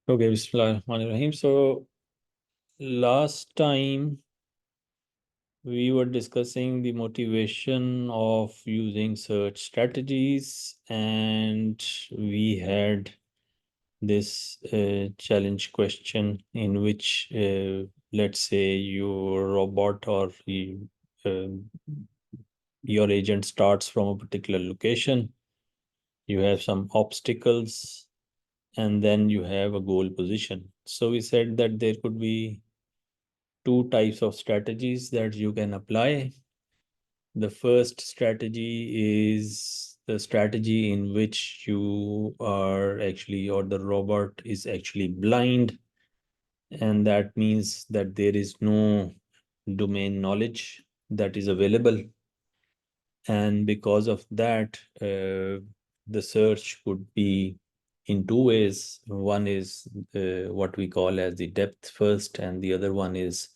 Okay, Bismillahirrahmanirrahim. So last time we were discussing the motivation of using search strategies, and we had this challenge question in which, let's say, your robot or uh, your agent starts from a particular location. You have some obstacles, and then you have a goal position. So we said that there could be two types of strategies that you can apply. The first strategy is the strategy in which you are actually, or the robot is actually blind. And that means that there is no domain knowledge that is available. And because of that, the search could be in two ways. One is what we call as the depth first, and the other one is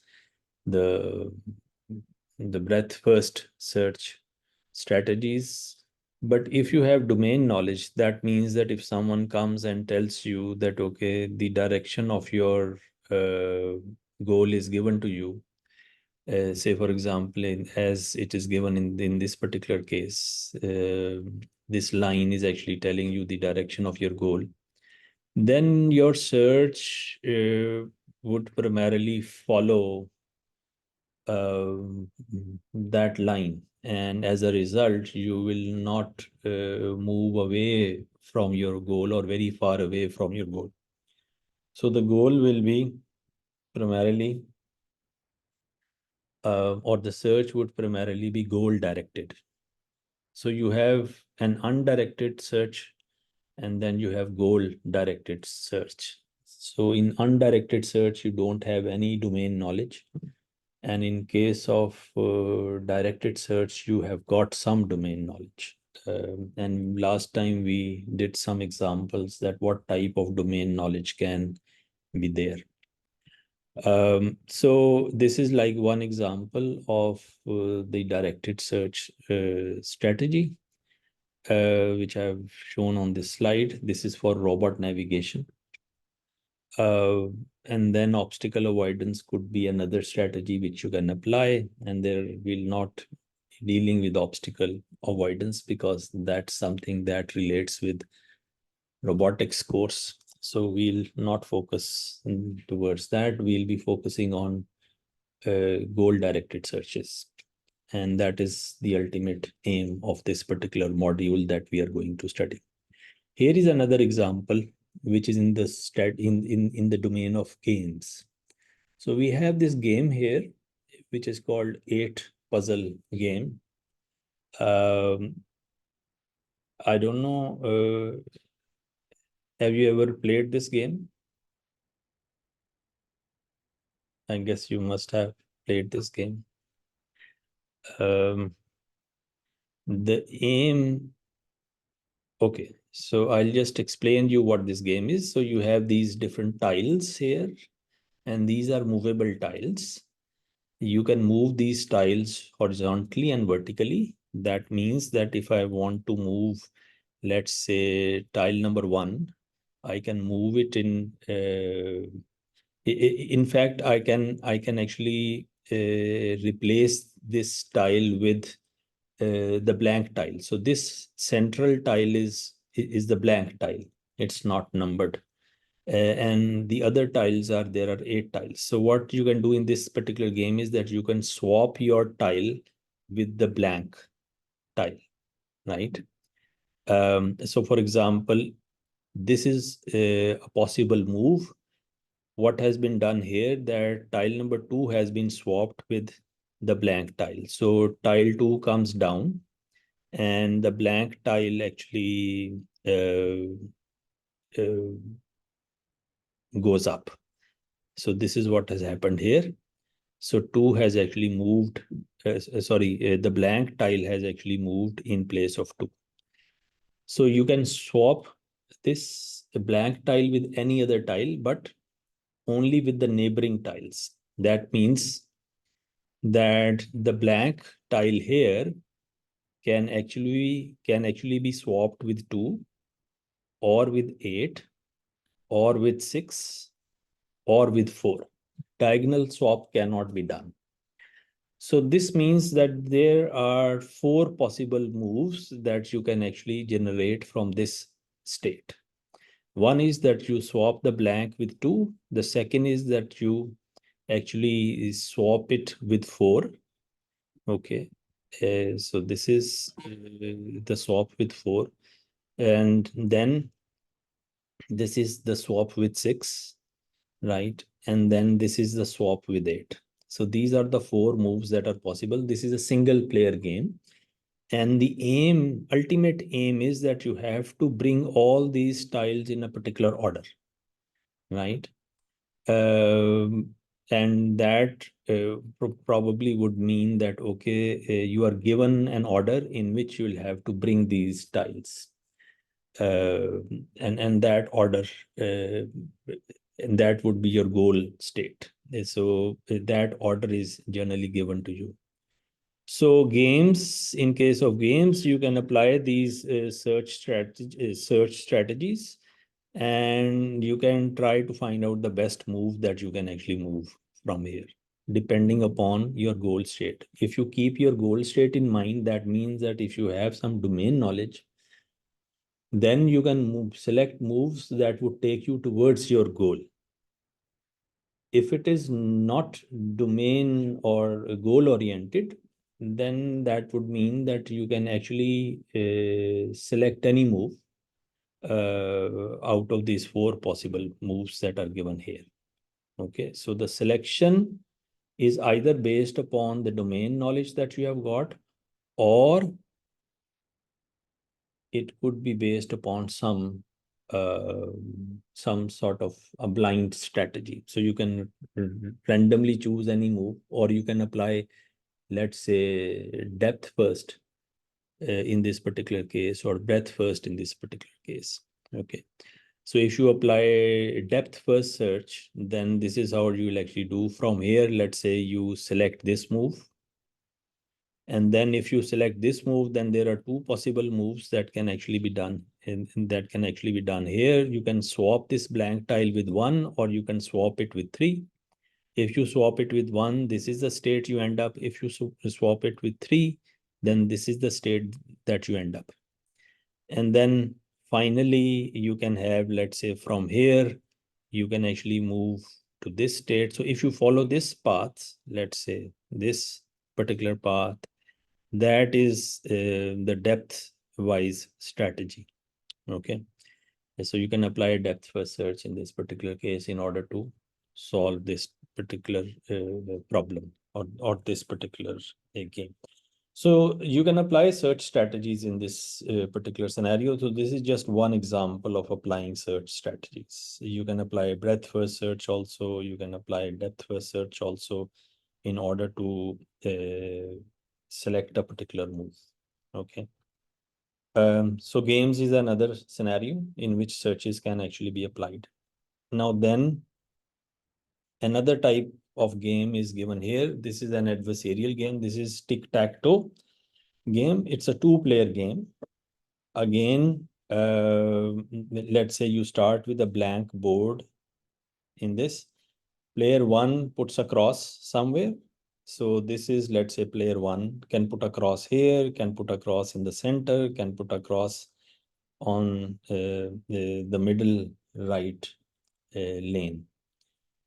the breadth first search strategies. But if you have domain knowledge, that means that if someone comes and tells you that, okay, the direction of your uh, goal is given to you, say for example, as it is given in this particular case, this line is actually telling you the direction of your goal, then your search would primarily follow that line, and as a result you will not move away from your goal or very far away from your goal. So the goal will be primarily or the search would primarily be goal directed. So you have an undirected search, and then you have goal directed search. So in undirected search you don't have any domain knowledge, and in case of directed search you have got some domain knowledge. And last time we did some examples that what type of domain knowledge can be there. So this is like one example of the directed search strategy, which I've shown on this slide. This is for robot navigation. And then obstacle avoidance could be another strategy which you can apply, and there will not dealing with obstacle avoidance because that's something that relates with robotics course. So we'll not focus towards that. We'll be focusing on goal directed searches. And that is the ultimate aim of this particular module that we are going to study. Here is another example, which is in the in the domain of games. So we have this game here, which is called 8 puzzle game. I don't know. Have you ever played this game? I guess you must have played this game. The aim. Okay, so I'll just explain you what this game is. So you have these different tiles here, and these are movable tiles. You can move these tiles horizontally and vertically. That means that if I want to move, let's say, tile number 1, I can move it in fact, I can actually replace this tile with the blank tile. So this central tile is the blank tile. It's not numbered. And the other tiles there are 8 tiles. So what you can do in this particular game is that you can swap your tile with the blank tile, right? So for example, this is a possible move. What has been done here, that tile number 2 has been swapped with the blank tile. So tile 2 comes down, and the blank tile actually uh, goes up. So this is what has happened here. So 2 has actually moved, the blank tile has actually moved in place of 2. So you can swap this blank tile with any other tile, but only with the neighboring tiles. That means that the blank tile here can actually be swapped with 2 or with 8, or with 6 or with 4. Diagonal swap cannot be done. So this means that there are 4 possible moves that you can actually generate from this state. One is that you swap the blank with 2. The second is that you actually swap it with 4. Okay. So this is the swap with 4. And then this is the swap with 6, right? And then this is the swap with 8. So these are the 4 moves that are possible. This is a single player game. And the aim, ultimate aim is that you have to bring all these tiles in a particular order, right? And that probably would mean that, okay, you are given an order in which you will have to bring these tiles. And that order, and that would be your goal state. So that order is generally given to you. So games, in case of games, you can apply these search strategies, and you can try to find out the best move that you can actually move from here, depending upon your goal state. If you keep your goal state in mind, that means that if you have some domain knowledge, then you can select moves that would take you towards your goal. If it is not domain or goal oriented, then that would mean that you can actually select any move out of these 4 possible moves that are given here. Okay, so the selection is either based upon the domain knowledge that you have got, or it could be based upon some sort of a blind strategy. So you can randomly choose any move, or you can apply, let's say, depth first in this particular case, or breadth first in this particular case. Okay. So if you apply depth first search, then this is how you will actually do from here. Let's say you select this move. And then if you select this move, then there are 2 possible moves that can actually be done. And that can actually be done here. You can swap this blank tile with 1, or you can swap it with 3. If you swap it with 1, this is the state you end up. If you swap it with 3, then this is the state that you end up. And then finally, you can have, let's say, from here, you can actually move to this state. So if you follow this path, let's say this particular path, that is the depth wise strategy. Okay. So you can apply a depth first search in this particular case in order to solve this particular problem, or this particular game. So you can apply search strategies in this particular scenario. So this is just one example of applying search strategies. You can apply breadth first search also. You can apply depth first search also in order to select a particular move. Okay. So games is another scenario in which searches can actually be applied. Now then, another type of game is given here. This is an adversarial game. This is tic-tac-toe game. It's a 2-player game. Again, let's say you start with a blank board in this. Player 1 puts a cross somewhere. So this is, let's say, player 1 can put a cross here, can put a cross in the center, can put a cross on the middle right lane.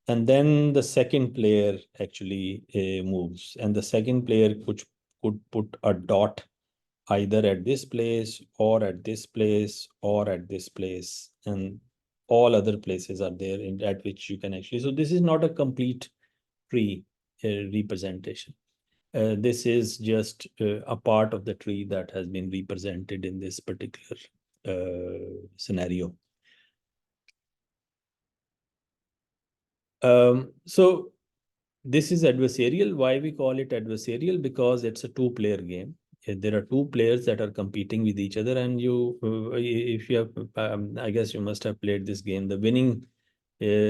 And then the second player actually moves, and the second player could put a dot either at this place or at this place or at this place, and all other places are there at which you can actually. So this is not a complete tree representation. This is just a part of the tree that has been represented in this particular scenario. So this is adversarial. Why we call it adversarial? Because it's a 2-player game. There are 2 players that are competing with each other, and you, if you have, I guess you must have played this game. The winning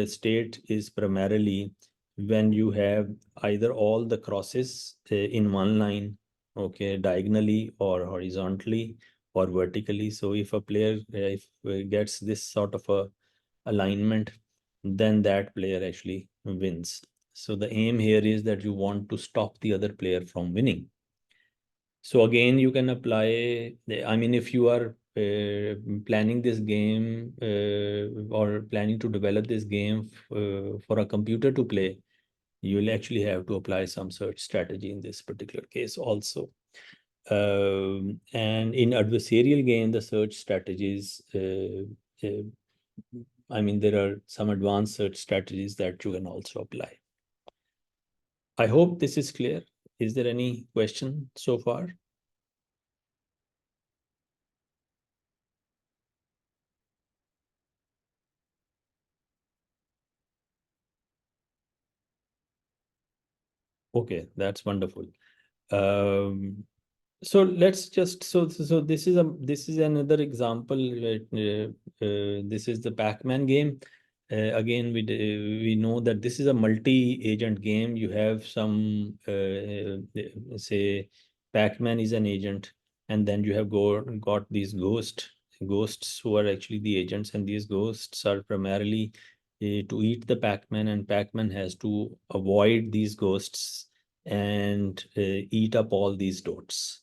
state is primarily when you have either all the crosses in one line, okay, diagonally or horizontally or vertically. So if a player if gets this sort of a alignment, then that player actually wins. So the aim here is that you want to stop the other player from winning. So again, you can apply, I mean, if you are planning this game or planning to develop this game for a computer to play, you will actually have to apply some search strategy in this particular case also. And in adversarial game, the search strategies, I mean, there are some advanced search strategies that you can also apply. I hope this is clear. Is there any question so far? Okay, that's wonderful. Um, so let's just so this is another example. This is the Pac-Man game. Again, we know that this is a multi-agent game. You have some say Pac-Man is an agent, and then you have got these ghosts who are actually the agents, and these ghosts are primarily to eat the Pac-Man, and Pac-Man has to avoid these ghosts and eat up all these dots.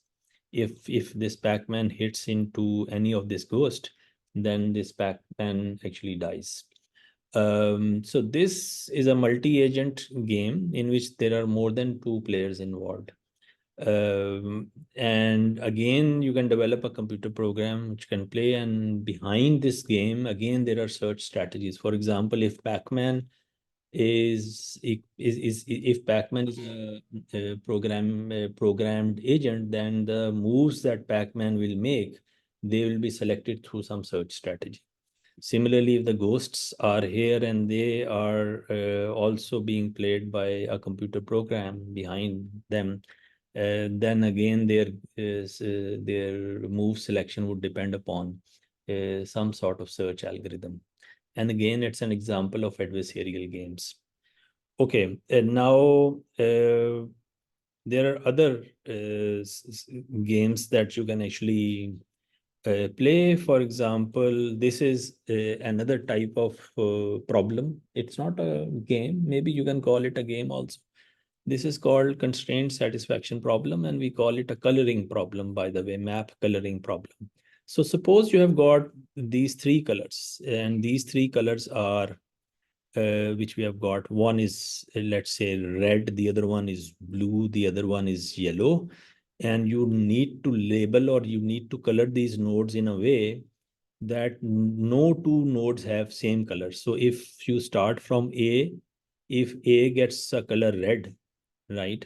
If this Pac-Man hits into any of this ghost, then this Pac-Man actually dies. So this is a multi-agent game in which there are more than two players involved. And again, you can develop a computer program which can play, and behind this game, again, there are search strategies. For example, if Pac-Man is if Pac-Man is a programmed agent, then the moves that Pac-Man will make, they will be selected through some search strategy. Similarly, if the ghosts are here and they are also being played by a computer program behind them, then again their move selection would depend upon some sort of search algorithm. And again, it's an example of adversarial games. Okay, and now there are other games that you can actually play. For example, this is another type of problem. It's not a game. Maybe you can call it a game also. This is called constraint satisfaction problem, and we call it a coloring problem, by the way, map coloring problem. So suppose you have got these three colors, and these three colors are which we have got. One is, let's say, red, the other one is blue, the other one is yellow. And you need to label, or you need to color these nodes in a way that no two nodes have same color. So if you start from A, if A gets a color red, right,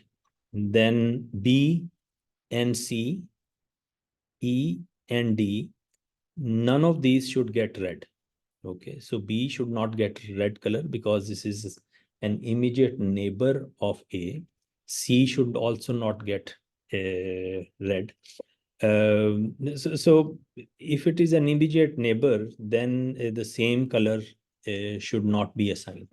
then B and C, E and D, none of these should get red. Okay, so B should not get red color because this is an immediate neighbor of A. C should also not get red. So if it is an immediate neighbor, then the same color should not be assigned.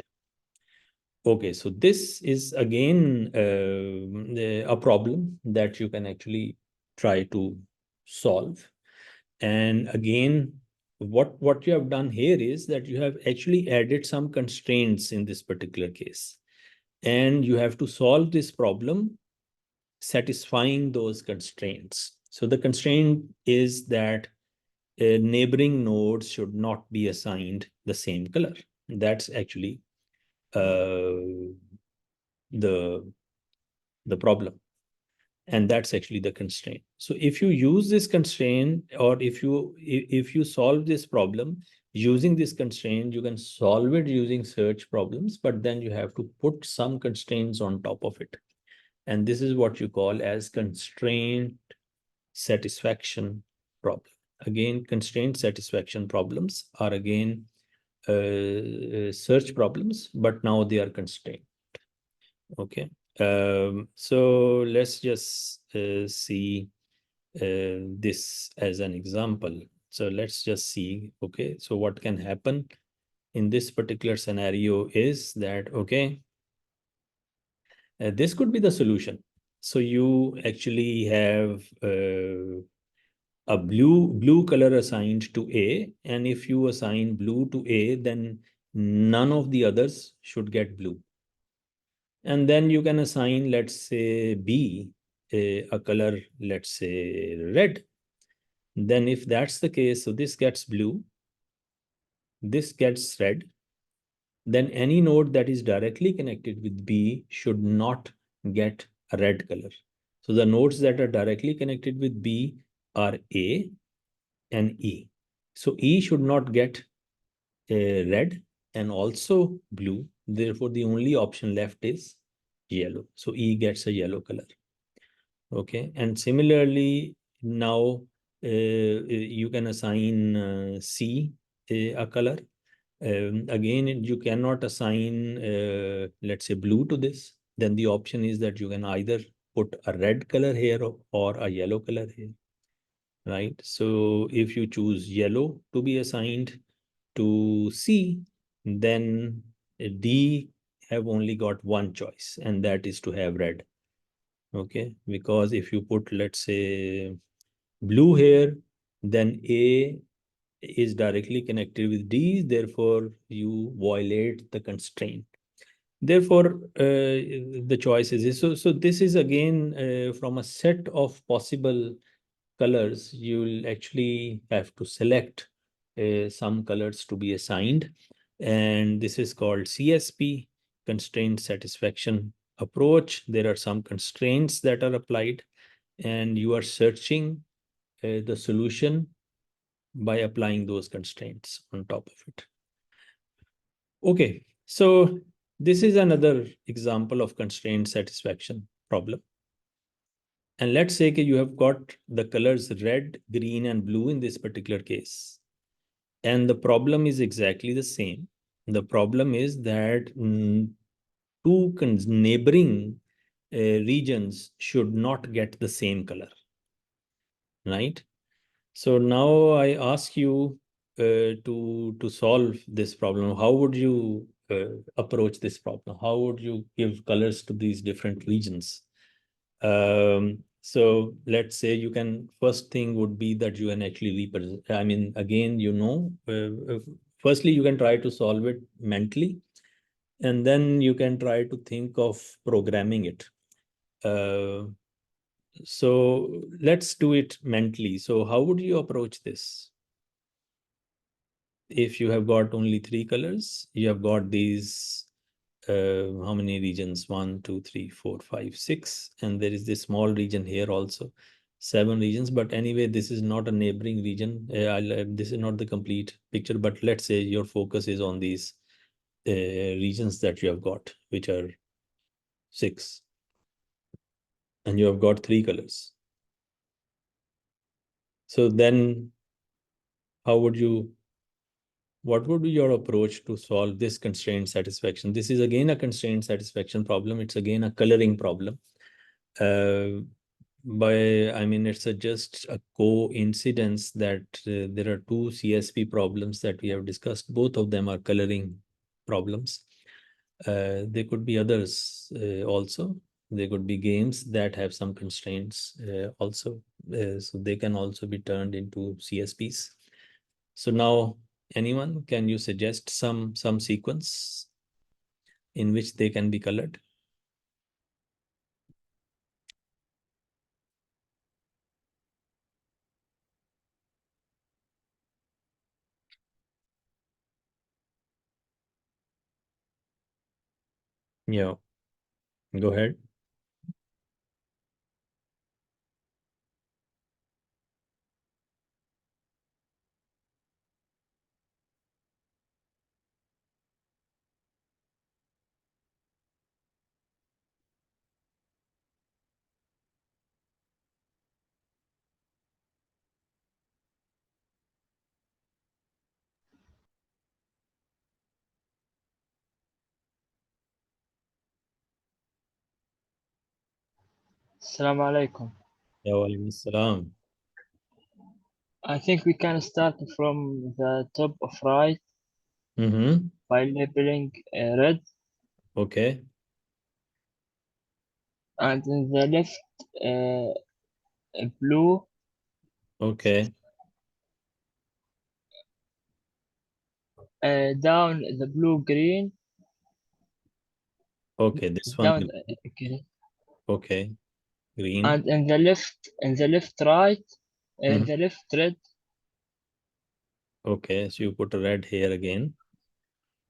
Okay, so this is again a problem that you can actually try to solve. And again, what you have done here is that you have actually added some constraints in this particular case. And you have to solve this problem satisfying those constraints. So the constraint is that neighboring nodes should not be assigned the same color. That's actually uh, the problem, and that's actually the constraint. So if you use this constraint, or if you solve this problem using this constraint, you can solve it using search problems, but then you have to put some constraints on top of it, and this is what you call as constraint satisfaction problem. Again, constraint satisfaction problems are again search problems, but now they are constrained. Okay. So let's just see this as an example. So let's just see, okay, so what can happen in this particular scenario is that, okay, this could be the solution. So you actually have a blue color assigned to A, and if you assign blue to A, then none of the others should get blue. And then you can assign, let's say, B a color, let's say red. Then if that's the case, so this gets blue, this gets red, then any node that is directly connected with B should not get a red color. So the nodes that are directly connected with B are A and E. So E should not get red and also blue. Therefore, the only option left is yellow. So E gets a yellow color. Okay. And similarly, now you can assign C a color. Again, you cannot assign, let's say, blue to this. Then the option is that you can either put a red color here or a yellow color here, right? So if you choose yellow to be assigned to C, then D have only got one choice, and that is to have red. Okay, because if you put, let's say, blue here, then A is directly connected with D, therefore you violate the constraint. Therefore, the choice is this. So this is again from a set of possible colors, you'll actually have to select some colors to be assigned. And this is called CSP, constraint satisfaction approach. There are some constraints that are applied, and you are searching the solution by applying those constraints on top of it. Okay, so this is another example of constraint satisfaction problem. And let's say that you have got the colors red, green, and blue in this particular case. And the problem is exactly the same. The problem is that two neighboring regions should not get the same color, right? So now I ask you to solve this problem. How would you approach this problem? How would you give colors to these different regions? So let's say you can, first thing would be that you can actually represent. I mean, again, firstly, you can try to solve it mentally, and then you can try to think of programming it. So let's do it mentally. So how would you approach this? If you have got only three colors, you have got these, how many regions? 1, 2, 3, 4, 5, 6. And there is this small region here also, 7 regions. But anyway, this is not a neighboring region. This is not the complete picture, but let's say your focus is on these regions that you have got, which are 6. And you have got 3 colors. So then how would you, what would be your approach to solve this constraint satisfaction? This is again a constraint satisfaction problem. It's again a coloring problem. I mean, it's just a coincidence that there are two CSP problems that we have discussed. Both of them are coloring problems. There could be others also. There could be games that have some constraints also. So they can also be turned into CSPs. So now, anyone, can you suggest some sequence in which they can be colored? Yeah, go ahead. Assalamu alaikum. Yeah, walaikum assalam. I think we can start from the top of right Mm-hmm. by labeling red, Okay. and in the left blue, Okay. Down the blue green. Okay, this one. Down okay. Okay, green. And in the left right, in Mhm. the left red, Okay, so you put a red here again.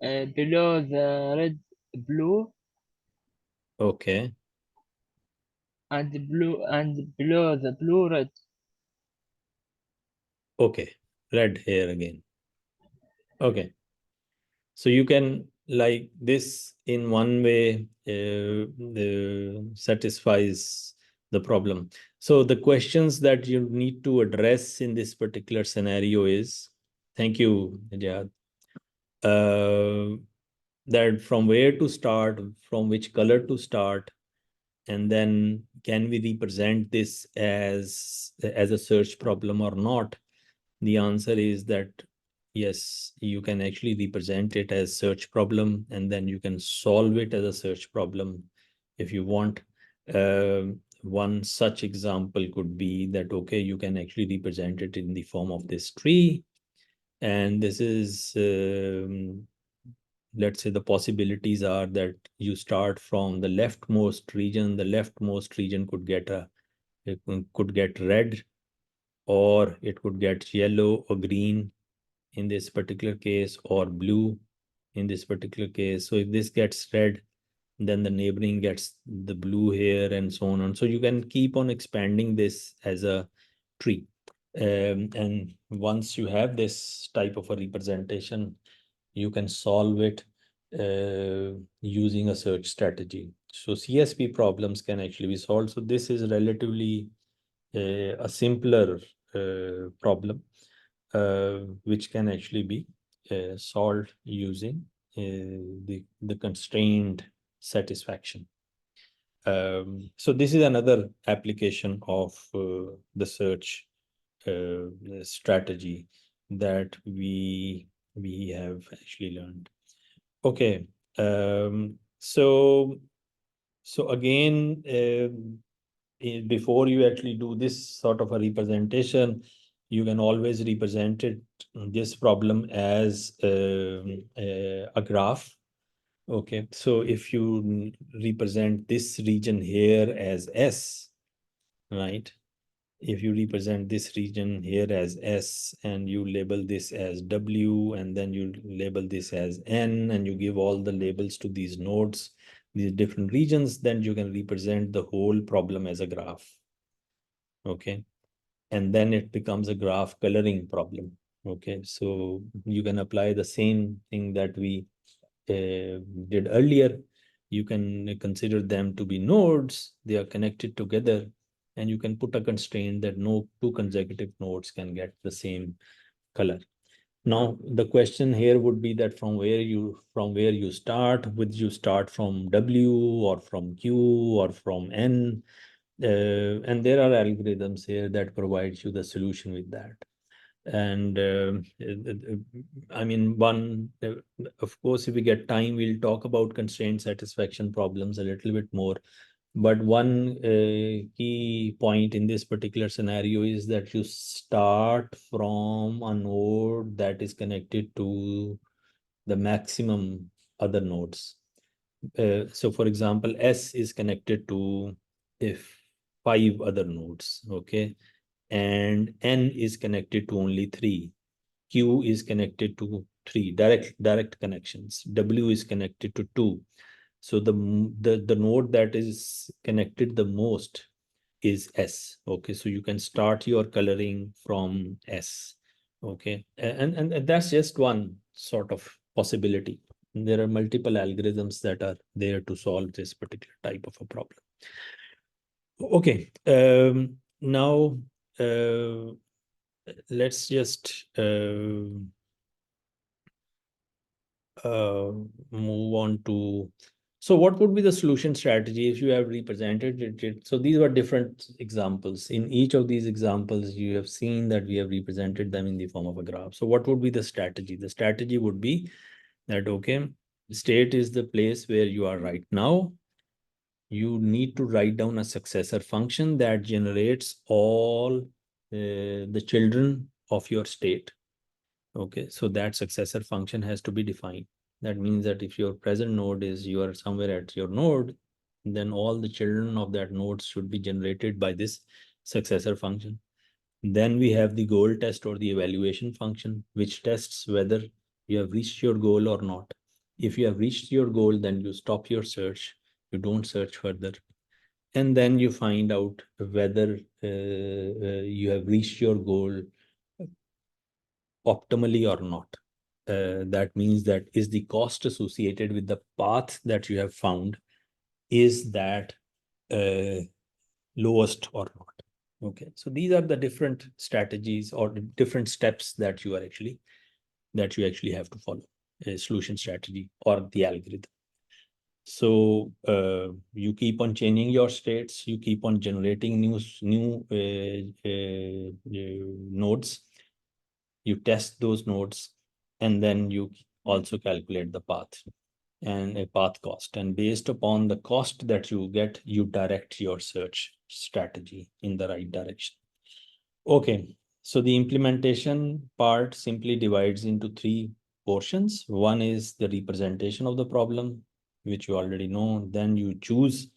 below the red blue, Okay. and below the blue red. Okay, red here again. Okay. So you can like this in one way satisfies the problem. So the questions that you need to address in this particular scenario is, thank you, Jihad, that from where to start, from which color to start, and then can we represent this as a search problem or not? The answer is that yes, you can actually represent it as search problem, and then you can solve it as a search problem if you want. One such example could be that, okay, you can actually represent it in the form of this tree. And this is, let's say the possibilities are that you start from the leftmost region. The leftmost region could get it could get red, or it could get yellow or green in this particular case, or blue in this particular case. So if this gets red, then the neighboring gets the blue here, and so on. And so you can keep on expanding this as a tree. And once you have this type of a representation, you can solve it using a search strategy. So CSP problems can actually be solved. So this is relatively a simpler problem, which can actually be solved using the constrained satisfaction. So this is another application of the search strategy that we have actually learned. Okay. So again, before you actually do this sort of a representation, you can always represent it, this problem, as a graph. Okay, so if you represent this region here as S, right? If you represent this region here as S, and you label this as W, and then you label this as N, and you give all the labels to these nodes, these different regions, then you can represent the whole problem as a graph. Okay, and then it becomes a graph coloring problem. Okay, so you can apply the same thing that we did earlier. You can consider them to be nodes. They are connected together, and you can put a constraint that no two consecutive nodes can get the same color. Now the question here would be that from where you start. Would you start from W, or from Q, or from N? And there are algorithms here that provides you the solution with that. And I mean, of course, if we get time, we'll talk about constraint satisfaction problems a little bit more. But one key point in this particular scenario is that you start from a node that is connected to the maximum other nodes. So for example, S is connected to if 5 other nodes, okay, and N is connected to only 3. Q is connected to 3 direct connections. W is connected to 2. So the node that is connected the most is S. Okay, so you can start your coloring from S. Okay, and that's just one sort of possibility. There are multiple algorithms that are there to solve this particular type of a problem. Okay, now let's just move on to, so what would be the solution strategy if you have represented it? So these were different examples. In each of these examples, you have seen that we have represented them in the form of a graph. So what would be the strategy? The strategy would be that, okay, state is the place where you are right now. You need to write down a successor function that generates all the children of your state. Okay, so that successor function has to be defined. That means that if your present node is you are somewhere at your node, then all the children of that node should be generated by this successor function. Then we have the goal test or the evaluation function, which tests whether you have reached your goal or not. If you have reached your goal, then you stop your search, you don't search further. And then you find out whether you have reached your goal optimally or not. That means that is the cost associated with the path that you have found, is that lowest or not? Okay, so these are the different strategies or different steps that you actually have to follow, a solution strategy or the algorithm. So you keep on changing your states, you keep on generating new nodes, you test those nodes, and then you also calculate the path and a path cost. And based upon the cost that you get, you direct your search strategy in the right direction. Okay, so the implementation part simply divides into three portions. One is the representation of the problem, which you already know. Then you choose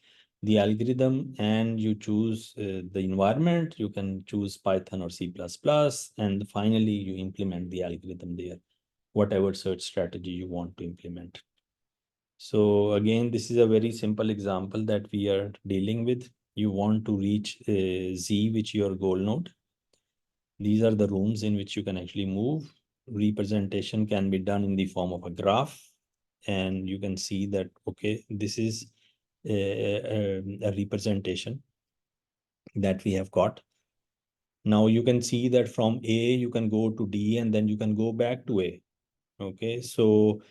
the algorithm and you choose the environment. You can choose Python or C++. And finally, you implement the algorithm there, whatever search strategy you want to implement. So again, this is a very simple example that we are dealing with. You want to reach Z, which your goal node. These are the rooms in which you can actually move. Representation can be done in the form of a graph. And you can see that, okay, this is a representation that we have got. Now you can see that from A, you can go to D, and then you can go back to A. Okay, so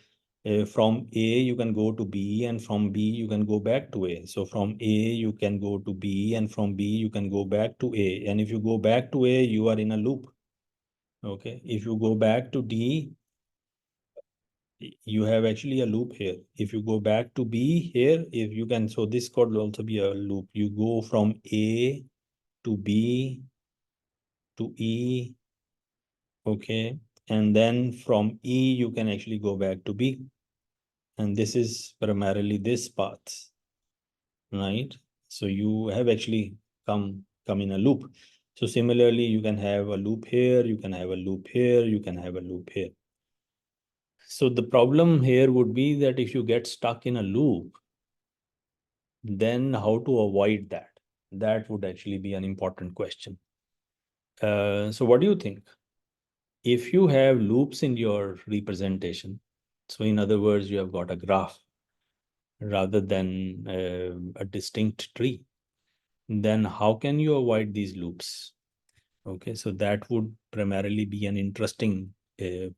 from A, you can go to B, and from B, you can go back to A. So from A, you can go to B, and from B, you can go back to A. And if you go back to A, you are in a loop. Okay, if you go back to D, you have actually a loop here. If you go back to B here, if you can, so this could also be a loop. You go from A to B to E, okay, and then from E, you can actually go back to B. And this is primarily this path, right? So you have actually come in a loop. So similarly, you can have a loop here, you can have a loop here, you can have a loop here. So the problem here would be that if you get stuck in a loop, then how to avoid that? That would actually be an important question. So what do you think? If you have loops in your representation, so in other words, you have got a graph rather than a distinct tree, then how can you avoid these loops? Okay, so that would primarily be an interesting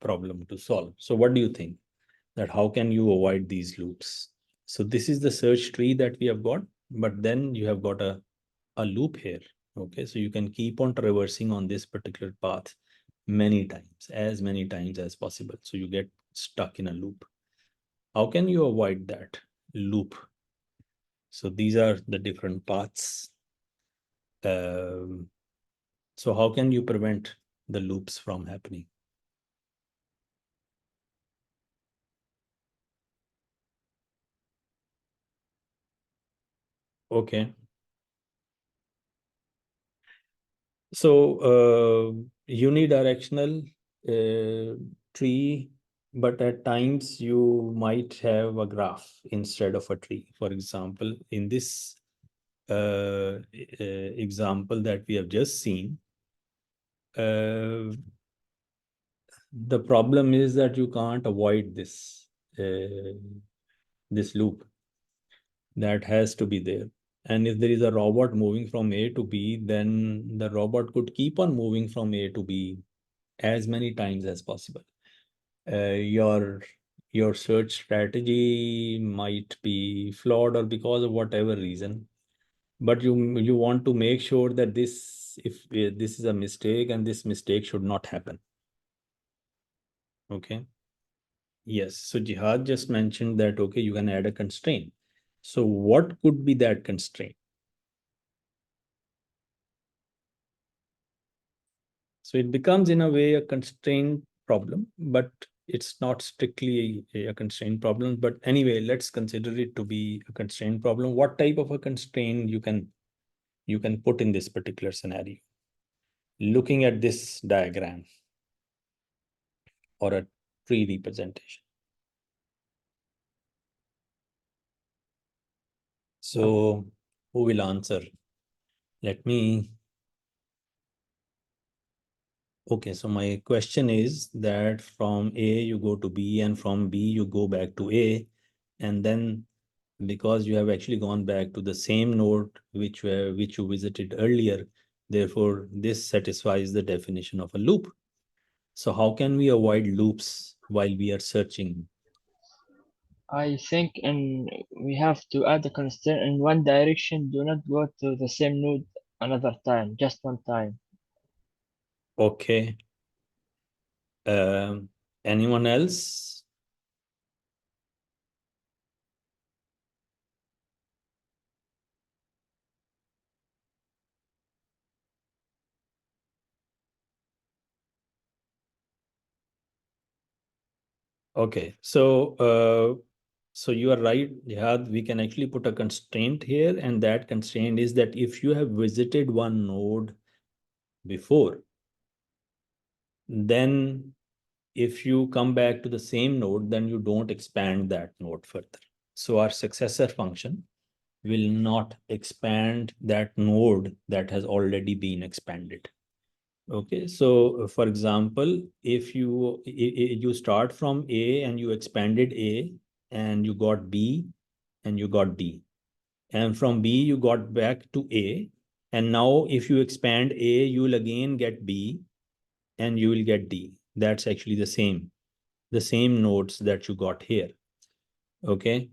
problem to solve. So what do you think? That how can you avoid these loops? So this is the search tree that we have got, but then you have got a loop here. Okay, so you can keep on traversing on this particular path many times, as many times as possible. So you get stuck in a loop. How can you avoid that loop? So these are the different paths. So how can you prevent the loops from happening? Okay. So unidirectional tree, but at times you might have a graph instead of a tree. For example, in this example that we have just seen, the problem is that you can't avoid this loop that has to be there. And if there is a robot moving from A to B, then the robot could keep on moving from A to B as many times as possible. Your search strategy might be flawed or because of whatever reason, but you want to make sure that this, if this is a mistake, and this mistake should not happen. Okay. Yes. So Jihad just mentioned that, okay, you can add a constraint. So what could be that constraint? So it becomes in a way a constraint problem, but it's not strictly a constraint problem. But anyway, let's consider it to be a constraint problem. What type of a constraint you can put in this particular scenario? Looking at this diagram or a tree representation. So who will answer? Let me. Okay, so my question is that from A you go to B, and from B you go back to A, and then because you have actually gone back to the same node which you visited earlier, therefore this satisfies the definition of a loop. So how can we avoid loops while we are searching? I think we have to add a constraint in one direction. Do not go to the same node another time, just one time. Okay. Um, Anyone else? Okay, so you are right, Jihad. We can actually put a constraint here, and that constraint is that if you have visited one node before, then if you come back to the same node, then you don't expand that node further. So our successor function will not expand that node that has already been expanded. Okay, so for example, if you start from A and you expanded A and you got B and you got D, and from B you got back to A, and now if you expand A, you will again get B and you will get D. That's actually the same nodes that you got here. Okay,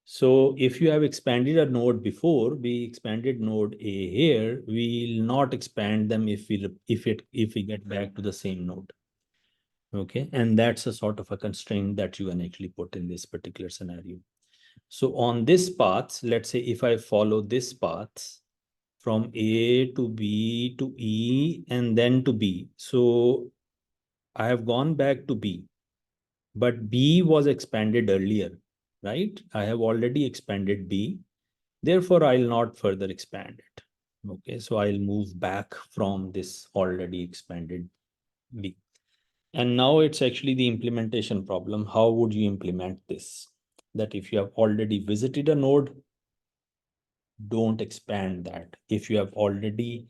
so if you have expanded a node before, we expanded node A here, we will not expand them if we get back to the same node. Okay, and that's a sort of a constraint that you can actually put in this particular scenario. So on this path, let's say if I follow this path from A to B to E and then to B, so I have gone back to B, but B was expanded earlier, right? I have already expanded B. Therefore, I'll not further expand it. Okay, so I'll move back from this already expanded B. And now it's actually the implementation problem. How would you implement this? That if you have already visited a node, don't expand that. If you have already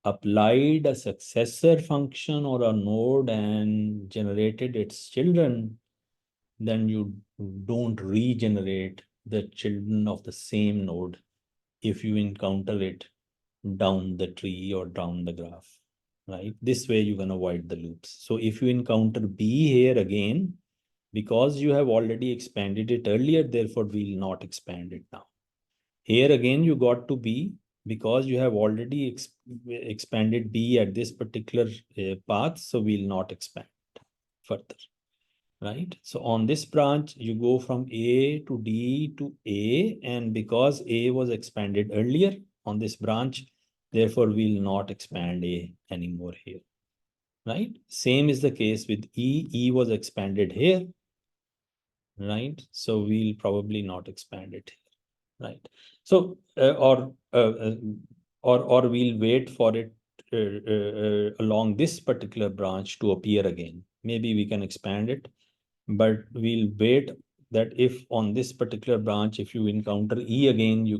applied a successor function or a node and generated its children, then you don't regenerate the children of the same node if you encounter it down the tree or down the graph, right? This way you can avoid the loops. So if you encounter B here again, because you have already expanded it earlier, therefore we will not expand it now. Here again, you got to B because you have already expanded B at this particular path, so we'll not expand further, right? So on this branch, you go from A to D to A, and because A was expanded earlier on this branch, therefore we'll not expand A anymore here, right? Same is the case with E. E was expanded here, right? So we'll probably not expand it here, right? So or we'll wait for it along this particular branch to appear again. Maybe we can expand it, but we'll wait that if on this particular branch, if you encounter E again, you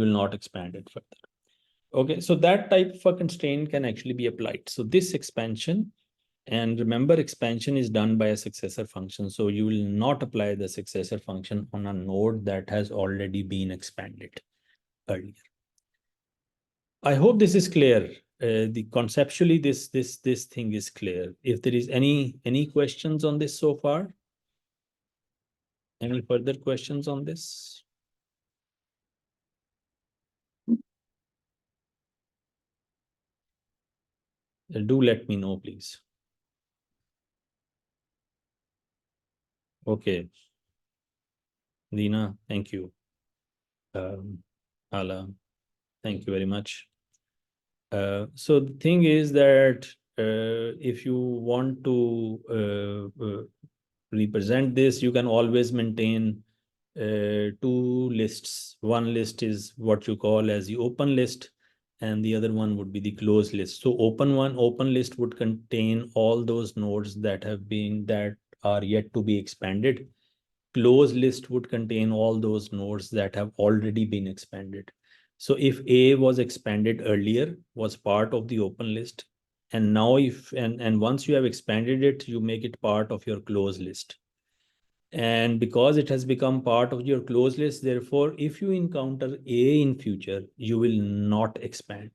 will not expand it further. Okay, so that type of a constraint can actually be applied. So this expansion, and remember, expansion is done by a successor function. So you will not apply the successor function on a node that has already been expanded earlier. I hope this is clear. The conceptually, this thing is clear. If there is any questions on this so far, any further questions on this? Do let me know, please. Okay, Dina, thank you. Ala, thank you very much. So the thing is that if you want to represent this, you can always maintain two lists. One list is what you call as the open list, and the other one would be the closed list. So open list would contain all those nodes that are yet to be expanded. Closed list would contain all those nodes that have already been expanded. So if A was expanded earlier, was part of the open list, and now if and once you have expanded it, you make it part of your closed list. And because it has become part of your closed list, therefore, if you encounter A in future, you will not expand,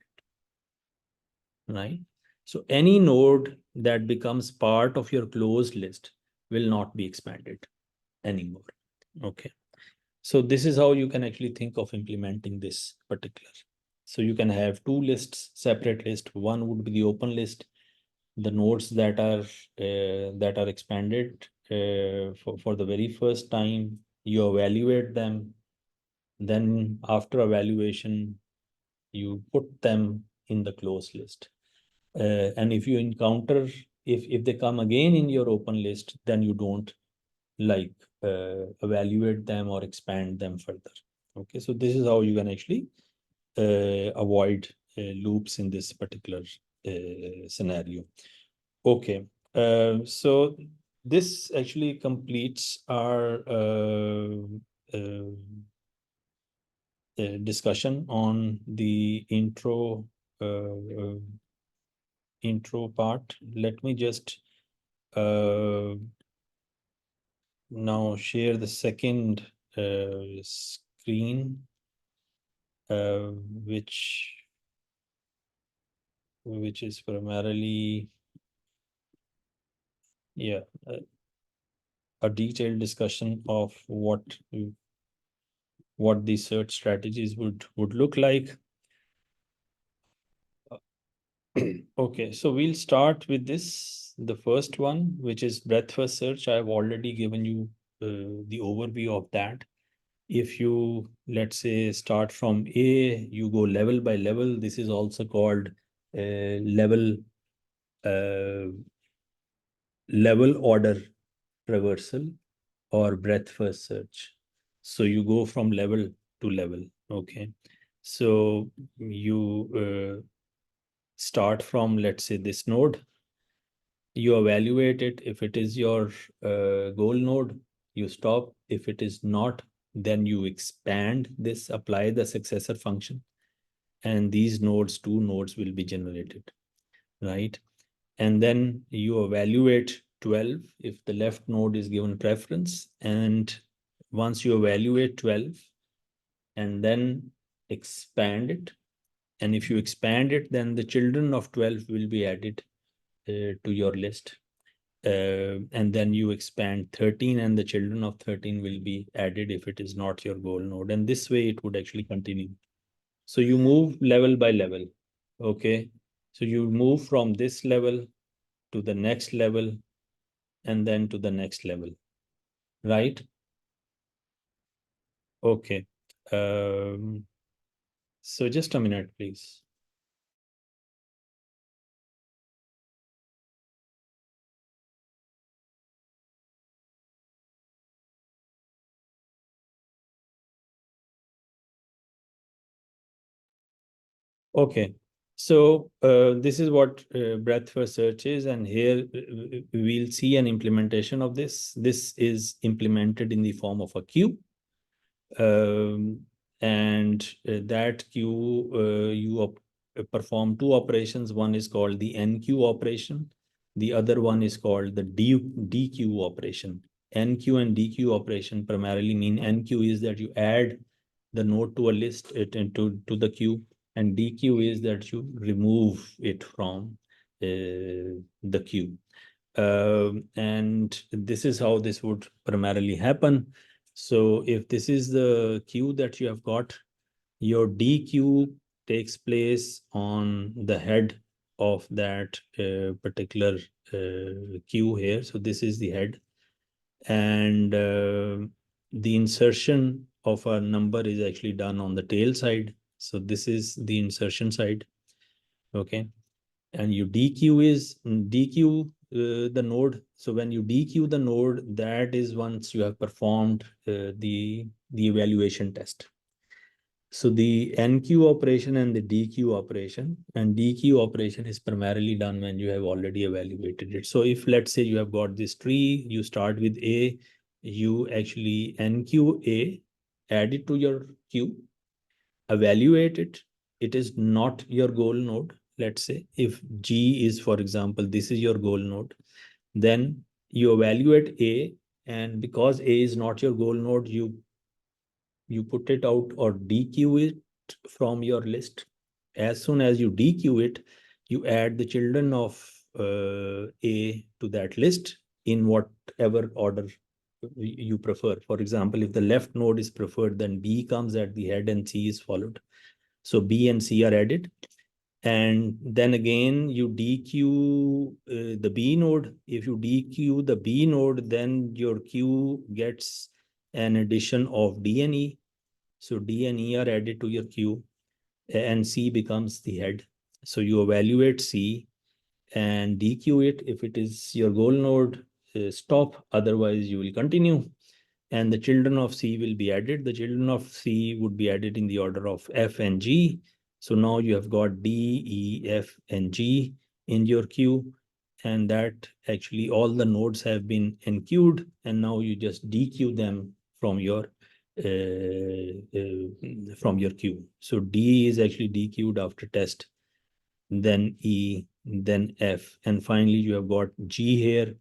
right? So any node that becomes part of your closed list will not be expanded anymore. Okay. So this is how you can actually think of implementing this particular. So you can have two lists, separate list. One would be the open list, the nodes that are expanded for the very first time. You evaluate them. Then after evaluation, you put them in the closed list. And if you encounter, if they come again in your open list, then you don't like evaluate them or expand them further. Okay, so this is how you can actually avoid loops in this particular scenario. Okay, so this actually completes our uh, discussion on the intro part. Let me just uh, now share the second screen, uh, which is primarily, yeah, a detailed discussion of what these search strategies would look like. Okay, so we'll start with this, the first one, which is breadth first search. I've already given you the overview of that. If you, let's say, start from A, you go level by level. This is also called level uh, level order traversal or breadth first search. So you go from level to level. Okay. So you start from, let's say, this node. You evaluate it. If it is your goal node, you stop. If it is not, then you expand this, apply the successor function, and these nodes, two nodes will be generated, right? And then you evaluate 12 if the left node is given preference. And once you evaluate 12 and then expand it, and if you expand it, then the children of 12 will be added to your list. And then you expand 13 and the children of 13 will be added if it is not your goal node. And this way it would actually continue. So you move level by level. Okay. So you move from this level to the next level and then to the next level, right? Okay. So just a minute, please. Okay. So this is what breadth first search is, and here we'll see an implementation of this. This is implemented in the form of a queue. Um, and that queue, perform two operations. One is called the NQ operation. The other one is called the DQ operation. NQ and DQ operation primarily mean NQ is that you add the node to a list to the queue, and DQ is that you remove it from the queue. And this is how this would primarily happen. So if this is the queue that you have got, your DQ takes place on the head of that particular queue here. So this is the head, and the insertion of a number is actually done on the tail side. So this is the insertion side, Okay, and you dequeue the node. So when you dequeue the node, that is once you have performed the evaluation test. So the NQ operation and the DQ operation, and DQ operation is primarily done when you have already evaluated it. So if let's say you have got this tree, you start with A, you actually NQ A, add it to your queue, evaluate it. It is not your goal node. Let's say if G is, for example, this is your goal node, then you evaluate A, and because A is not your goal node, you put it out or dequeue it from your list. As soon as you dequeue it, you add the children of A to that list in whatever order you prefer. For example, if the left node is preferred, then B comes at the head and C is followed. So B and C are added. And then again, you dequeue the B node. If you dequeue the B node, then your queue gets an addition of D and E. So D and E are added to your queue, and C becomes the head. So you evaluate C and dequeue it. If it is your goal node, stop. Otherwise, you will continue. And the children of C will be added. The children of C would be added in the order of F and G. So now you have got D, E, F, and G in your queue. And that actually all the nodes have been enqueued. And now you just dequeue them from your queue. So D is actually dequeued after test, then E, then F, and finally you have got G here.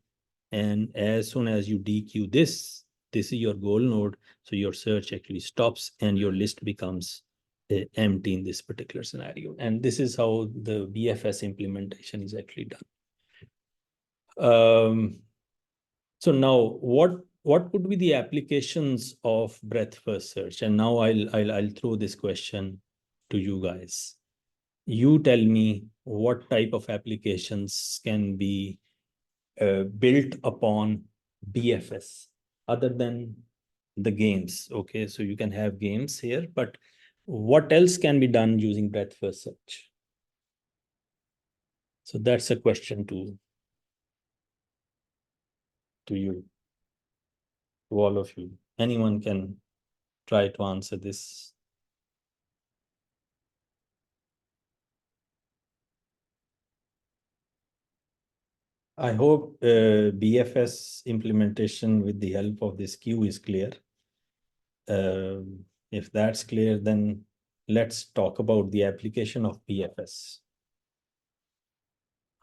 And as soon as you dequeue this is your goal node. So your search actually stops and your list becomes empty in this particular scenario. And this is how the BFS implementation is actually done. So now what would be the applications of breadth first search? And now I'll throw this question to you guys. You tell me what type of applications can be built upon BFS other than the games. Okay, so you can have games here, but what else can be done using breadth first search? So that's a question to you, to all of you. Anyone can try to answer this. I hope BFS implementation with the help of this queue is clear. If that's clear, then let's talk about the application of BFS.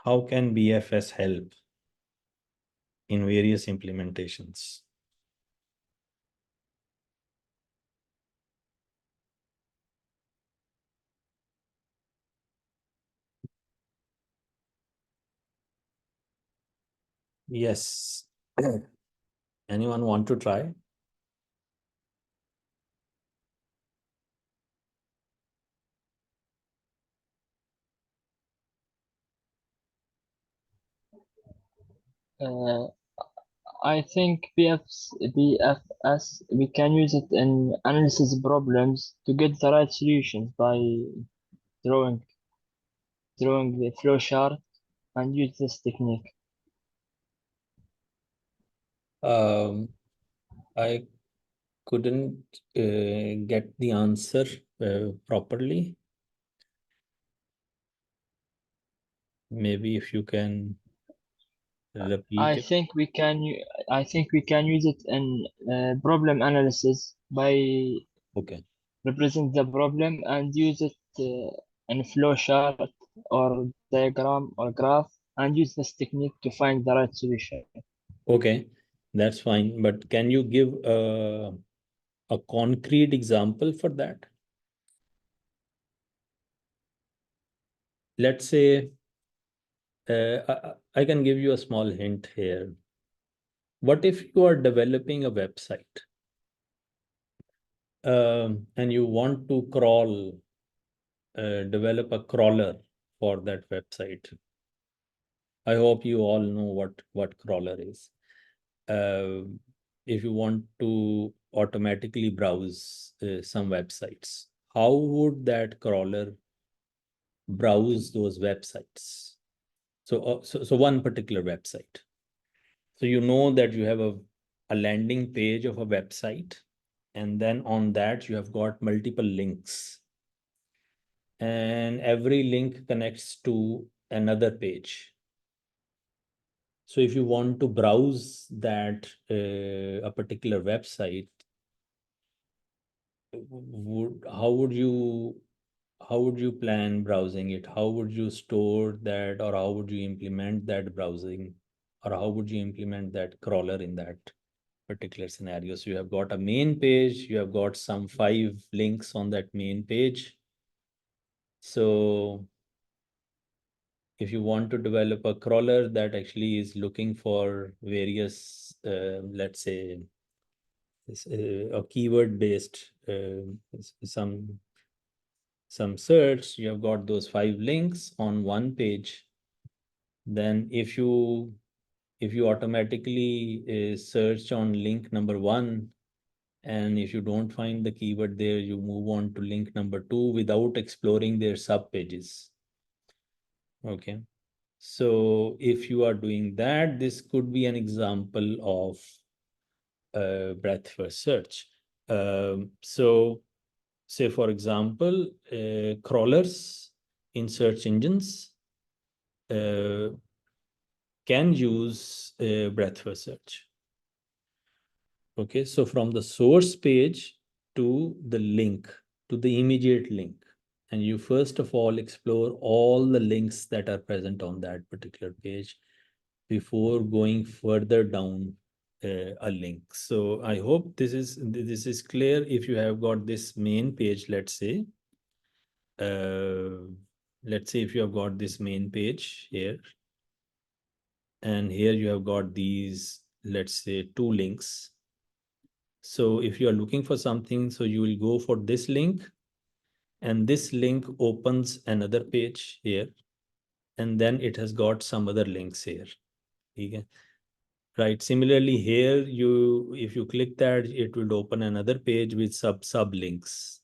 How can BFS help in various implementations? Yes. Anyone want to try? Uh, I think BFS, we can use it in analysis problems to get the right solutions by drawing drawing the flow chart and use this technique. I couldn't get the answer properly. Maybe if you can repeat I it. think we can I think we can use it in problem analysis by Okay. represent the problem and use it in flow chart or diagram or graph and use this technique to find the right solution. Okay, that's fine. But can you give a concrete example for that? Let's say I can give you a small hint here. What if you are developing a website and you want to develop a crawler for that website? I hope you all know what crawler is. Uh, if you want to automatically browse some websites, how would that crawler browse those websites. So one particular website. So you know that you have a landing page of a website, and then on that you have got multiple links, and every link connects to another page. So if you want to browse that a particular website, how would you plan browsing it? How would you store that, or how would you implement that browsing, or how would you implement that crawler in that particular scenario? So you have got a main page, you have got some 5 links on that main page. So if you want to develop a crawler that actually is looking for various, let's say, a keyword based some search, you have got those 5 links on one page. Then if you automatically search on link number 1, and if you don't find the keyword there, you move on to link number 2 without exploring their sub pages. Okay, so if you are doing that, this could be an example of breadth first search. So say for example, crawlers in search engines can use breadth first search. Okay, so from the source page to the link, to the immediate link, and you first of all explore all the links that are present on that particular page before going further down a link. So I hope this is clear. If you have got this main page, uh, let's say if you have got this main page here, and here you have got these, let's say, 2 links. So if you are looking for something, so you will go for this link, and this link opens another page here, and then it has got some other links here. Okay. Right. Similarly, here if you click that, it will open another page with sub links.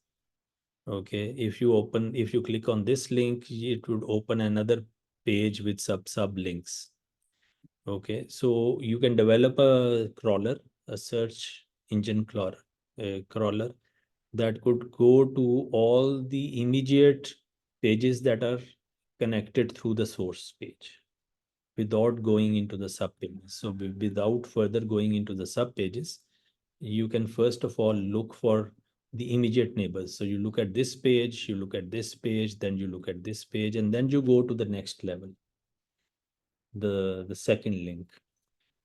Okay. If you click on this link, it would open another page with sub links. Okay. So you can develop a crawler, a search engine crawler that could go to all the immediate pages that are connected through the source page without going into the sub pages. So without further going into the sub pages, you can first of all look for the immediate neighbors. So you look at this page, you look at this page, then you look at this page, and then you go to the next level, the second link.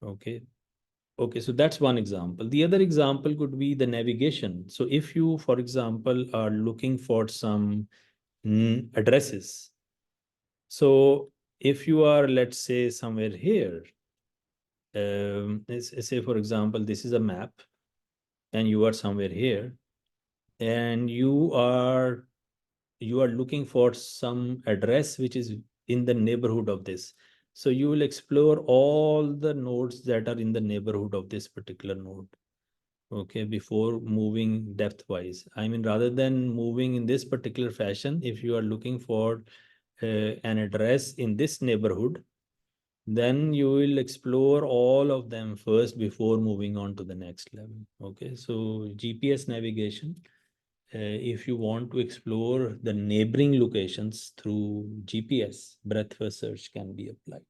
Okay. Okay, so that's one example. The other example could be the navigation. So if you, for example, are looking for some addresses, so if you are, let's say, somewhere here, say for example, this is a map, and you are somewhere here, and you are looking for some address which is in the neighborhood of this. So you will explore all the nodes that are in the neighborhood of this particular node. Okay, before moving depth wise. I mean, rather than moving in this particular fashion, if you are looking for an address in this neighborhood, then you will explore all of them first before moving on to the next level. Okay, so GPS navigation, if you want to explore the neighboring locations through GPS, breadth first search can be applied.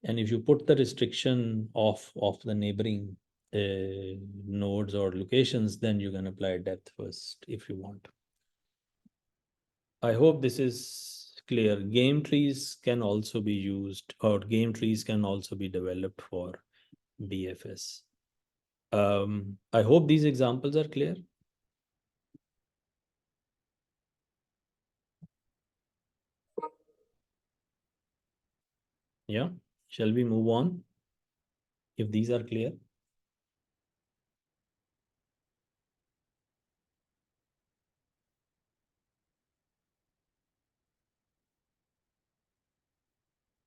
And if you put the restriction of the neighboring nodes or locations, then you can apply depth first if you want. I hope this is clear. Game trees can also be used, or game trees can also be developed for BFS. I hope these examples are clear. Yeah. Shall we move on if these are clear?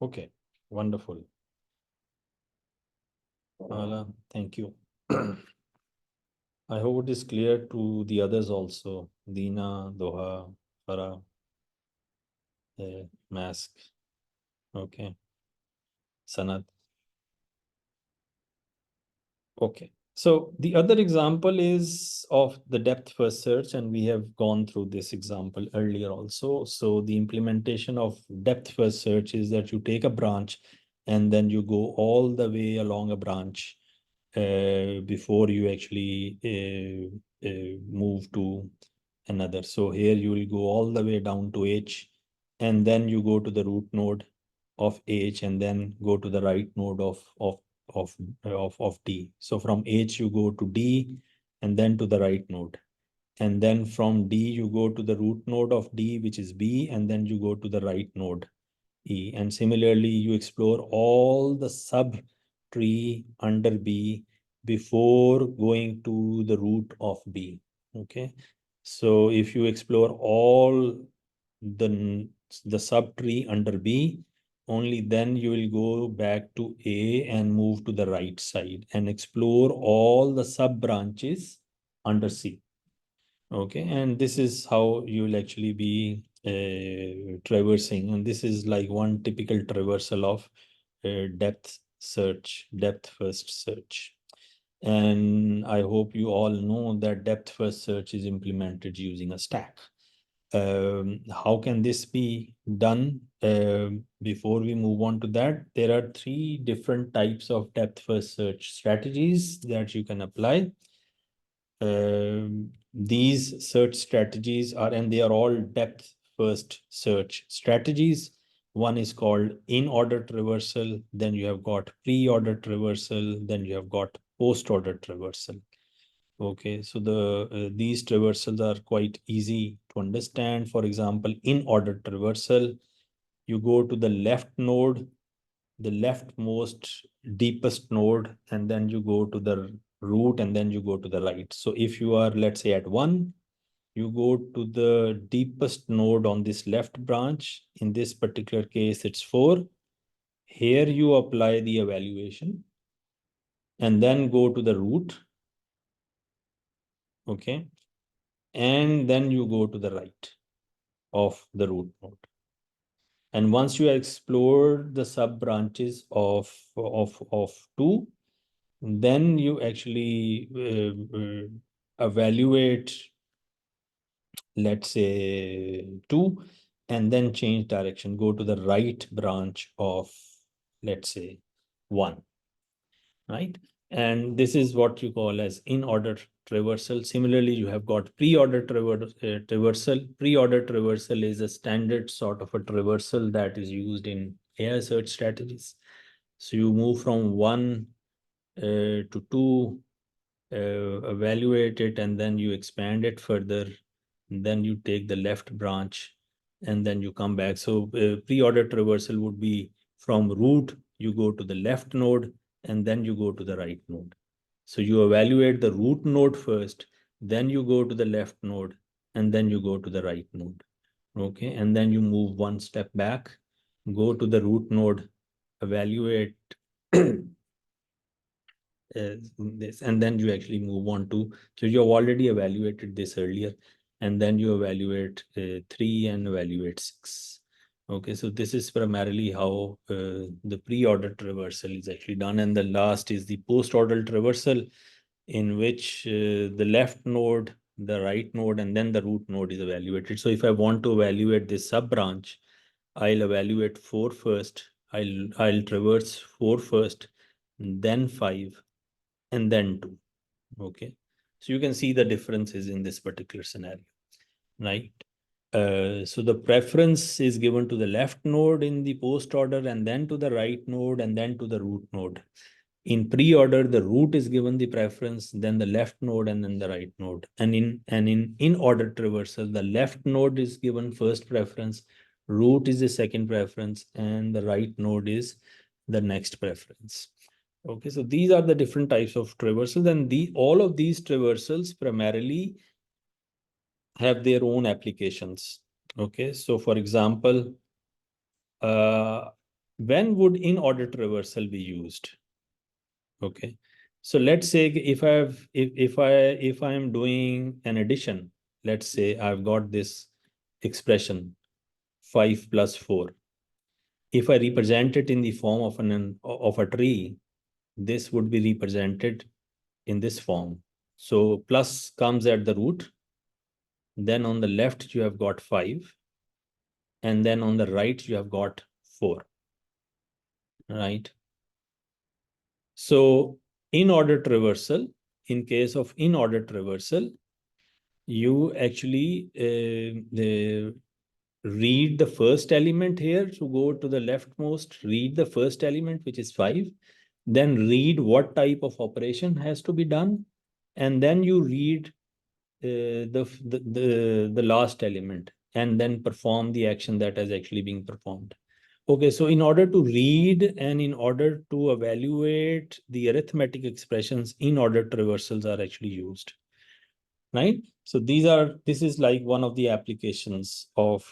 Okay. Wonderful. Thank you. I hope it is clear to the others also, Dina, Doha, Farah. mask. Okay, Sanat. Okay. So the other example is of the depth first search, and we have gone through this example earlier also. So the implementation of depth first search is that you take a branch and then you go all the way along a branch before you actually move to another. So here you will go all the way down to H, and then you go to the root node of H, and then go to the right node of D. So from H you go to D, and then to the right node. And then from D you go to the root node of D, which is B, and then you go to the right node E. And similarly, you explore all the sub tree under B before going to the root of B. Okay. So if you explore all the subtree under B, only then you will go back to A and move to the right side and explore all the sub branches under C. Okay, and this is how you will actually be traversing, and this is like one typical traversal of depth search, depth first search. And I hope you all know that depth first search is implemented using a stack. How can this be done? Before we move on to that, there are three different types of depth first search strategies that you can apply. These search strategies are, and they are all depth first search strategies. One is called in-order traversal, then you have got pre-order traversal, then you have got post-order traversal. Okay, so these traversals are quite easy to understand. For example, in-order traversal, you go to the left node, the leftmost deepest node, and then you go to the root, and then you go to the right. So if you are, let's say, at 1, you go to the deepest node on this left branch. In this particular case, it's 4. Here you apply the evaluation and then go to the root. Okay. And then you go to the right of the root node. And once you explore the sub branches of 2, then you actually evaluate, let's say, 2, and then change direction, go to the right branch of, let's say, 1, right? And this is what you call as in-order traversal. Similarly, you have got pre-order traversal. Pre-order traversal is a standard sort of a traversal that is used in AI search strategies. So you move from 1 to 2, evaluate it, and then you expand it further. Then you take the left branch, and then you come back. So pre-order traversal would be from root, you go to the left node, and then you go to the right node. So you evaluate the root node first, then you go to the left node, and then you go to the right node. Okay, and then you move one step back, go to the root node, evaluate this, and then you actually move on to, so you've already evaluated this earlier, and then you evaluate 3 and evaluate 6. Okay, so this is primarily how the pre-order traversal is actually done. And the last is the post-order traversal, in which the left node, the right node, and then the root node is evaluated. So if I want to evaluate this sub branch, I'll evaluate 4 first, I'll traverse 4 first, then 5, and then 2. Okay, so you can see the differences in this particular scenario, right? So the preference is given to the left node in the post order, and then to the right node, and then to the root node. In pre-order, the root is given the preference, then the left node, and then the right node. And in order traversal, the left node is given first preference, root is the second preference, and the right node is the next preference. Okay, so these are the different types of traversals, and all of these traversals primarily have their own applications. Okay, so for example, when would in-order traversal be used? Okay, so let's say if I am doing an addition, let's say I've got this expression 5 plus 4. If I represent it in the form of a tree, this would be represented in this form. So plus comes at the root. Then on the left, you have got 5. And then on the right, you have got 4. Right? So in-order traversal, in case of in-order traversal, you actually read the first element here to go to the leftmost, read the first element, which is 5, then read what type of operation has to be done, and then you read the last element, and then perform the action that is actually being performed. Okay, so in order to read and in order to evaluate the arithmetic expressions, in-order traversals are actually used, right? So this is like one of the applications of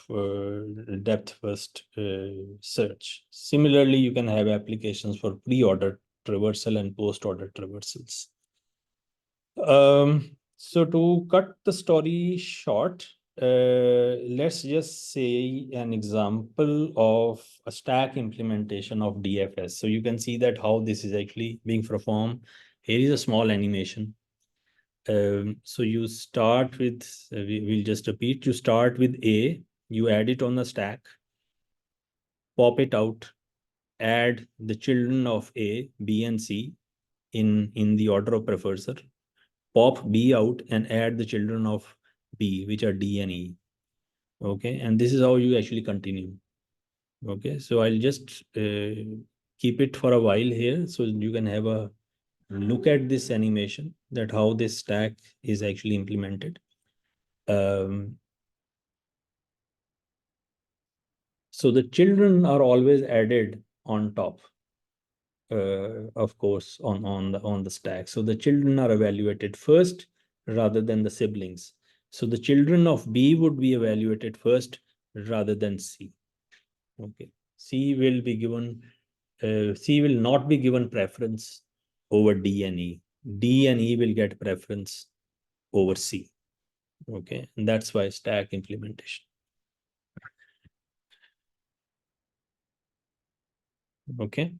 depth first search. Similarly, you can have applications for pre-order traversal and post-order traversals. So to cut the story short, let's just say an example of a stack implementation of DFS. So you can see that how this is actually being performed. Here is a small animation. So you start with, we'll just repeat, you start with A, you add it on the stack, pop it out, add the children of A, B, and C in the order of precursor, pop B out and add the children of B, which are D and E. Okay, and this is how you actually continue. Okay, so I'll just keep it for a while here so you can have a look at this animation, that how this stack is actually implemented. So the children are always added on top, of course, on the stack. So the children are evaluated first rather than the siblings. So the children of B would be evaluated first rather than C. Okay, C will be given. C will not be given preference over D and E. D and E will get preference over C. Okay, and that's why stack implementation. Okay.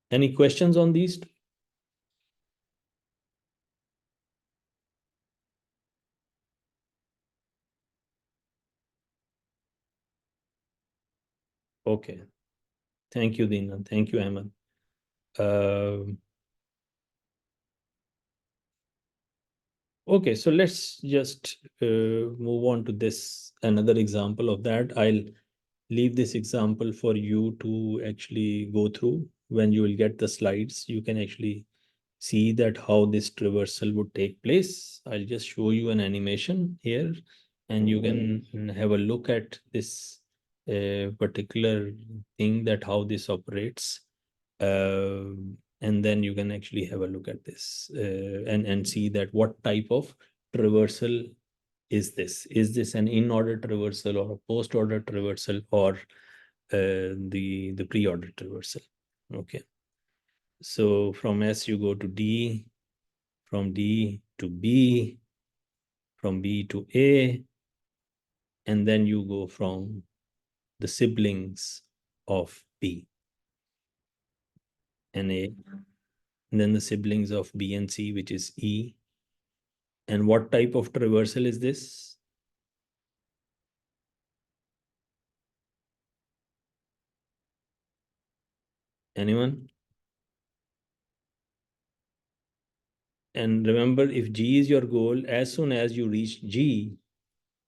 Any questions on these? Okay. Thank you, Dina. Thank you, Ahmed. Okay, so let's just move on to this, another example of that. I'll leave this example for you to actually go through. When you will get the slides, you can actually see that how this traversal would take place. I'll just show you an animation here, and you can have a look at this particular thing, that how this operates. And then you can actually have a look at this and see that what type of traversal is this? Is this an in-order traversal or a post-order traversal, or the pre-order traversal? Okay. So from S you go to D, from D to B, from B to A, and then you go from the siblings of B and A, and then the siblings of B and C, which is E. And what type of traversal is this? Anyone? And remember, if G is your goal, as soon as you reach G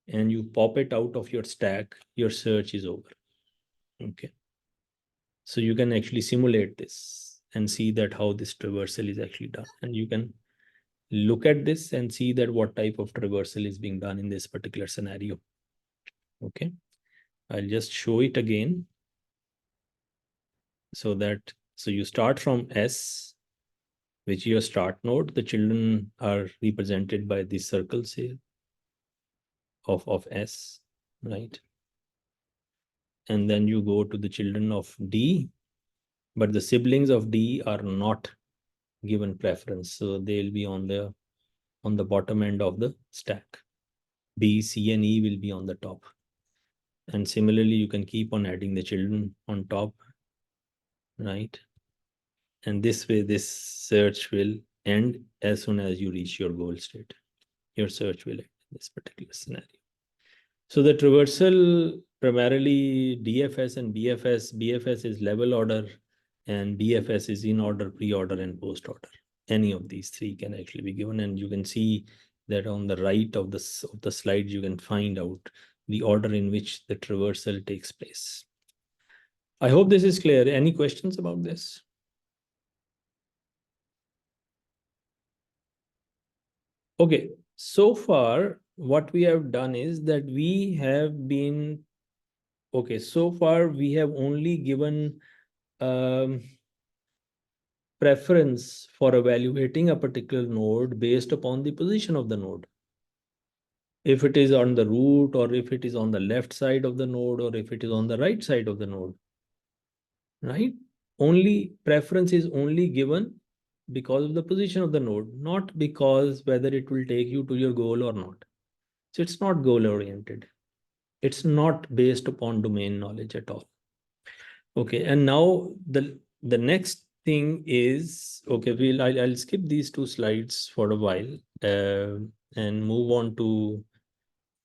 and you pop it out of your stack, your search is over. Okay. So you can actually simulate this and see that how this traversal is actually done. And you can look at this and see that what type of traversal is being done in this particular scenario. Okay. I'll just show it again. So you start from S, which is your start node. The children are represented by these circles here of S, right? And then you go to the children of D, but the siblings of D are not given preference. So they'll be on the bottom end of the stack. B, C, and E will be on the top. And similarly, you can keep on adding the children on top, right? And this way, this search will end as soon as you reach your goal state. Your search will end in this particular scenario. So the traversal, primarily DFS and BFS. BFS is level order, and DFS is in order, pre-order, and post-order. Any of these three can actually be given, and you can see that on the right of the slide, you can find out the order in which the traversal takes place. I hope this is clear. Any questions about this? Okay, so far, what we have done is that we have been, okay, so far we have only given preference for evaluating a particular node based upon the position of the node. If it is on the root, or if it is on the left side of the node, or if it is on the right side of the node, right? Only preference is only given because of the position of the node, not because whether it will take you to your goal or not. So it's not goal oriented. It's not based upon domain knowledge at all. Okay, and now the next thing is, okay, I'll skip these two slides for a while and move on to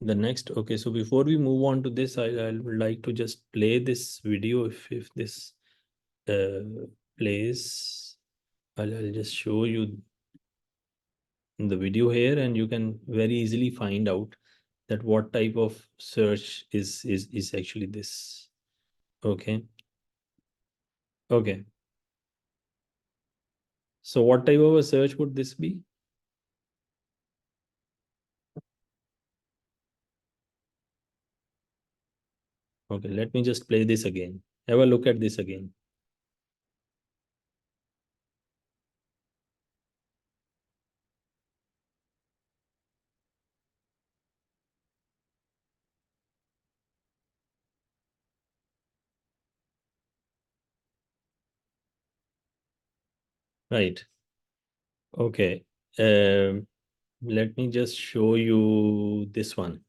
the next. Okay, so before we move on to this, I would like to just play this video. If this plays, I'll just show you the video here, and you can very easily find out that what type of search is actually this. Okay. Okay. So what type of a search would this be? Okay, let me just play this again. Have a look at this again. Right. Okay. Let me just show you this one.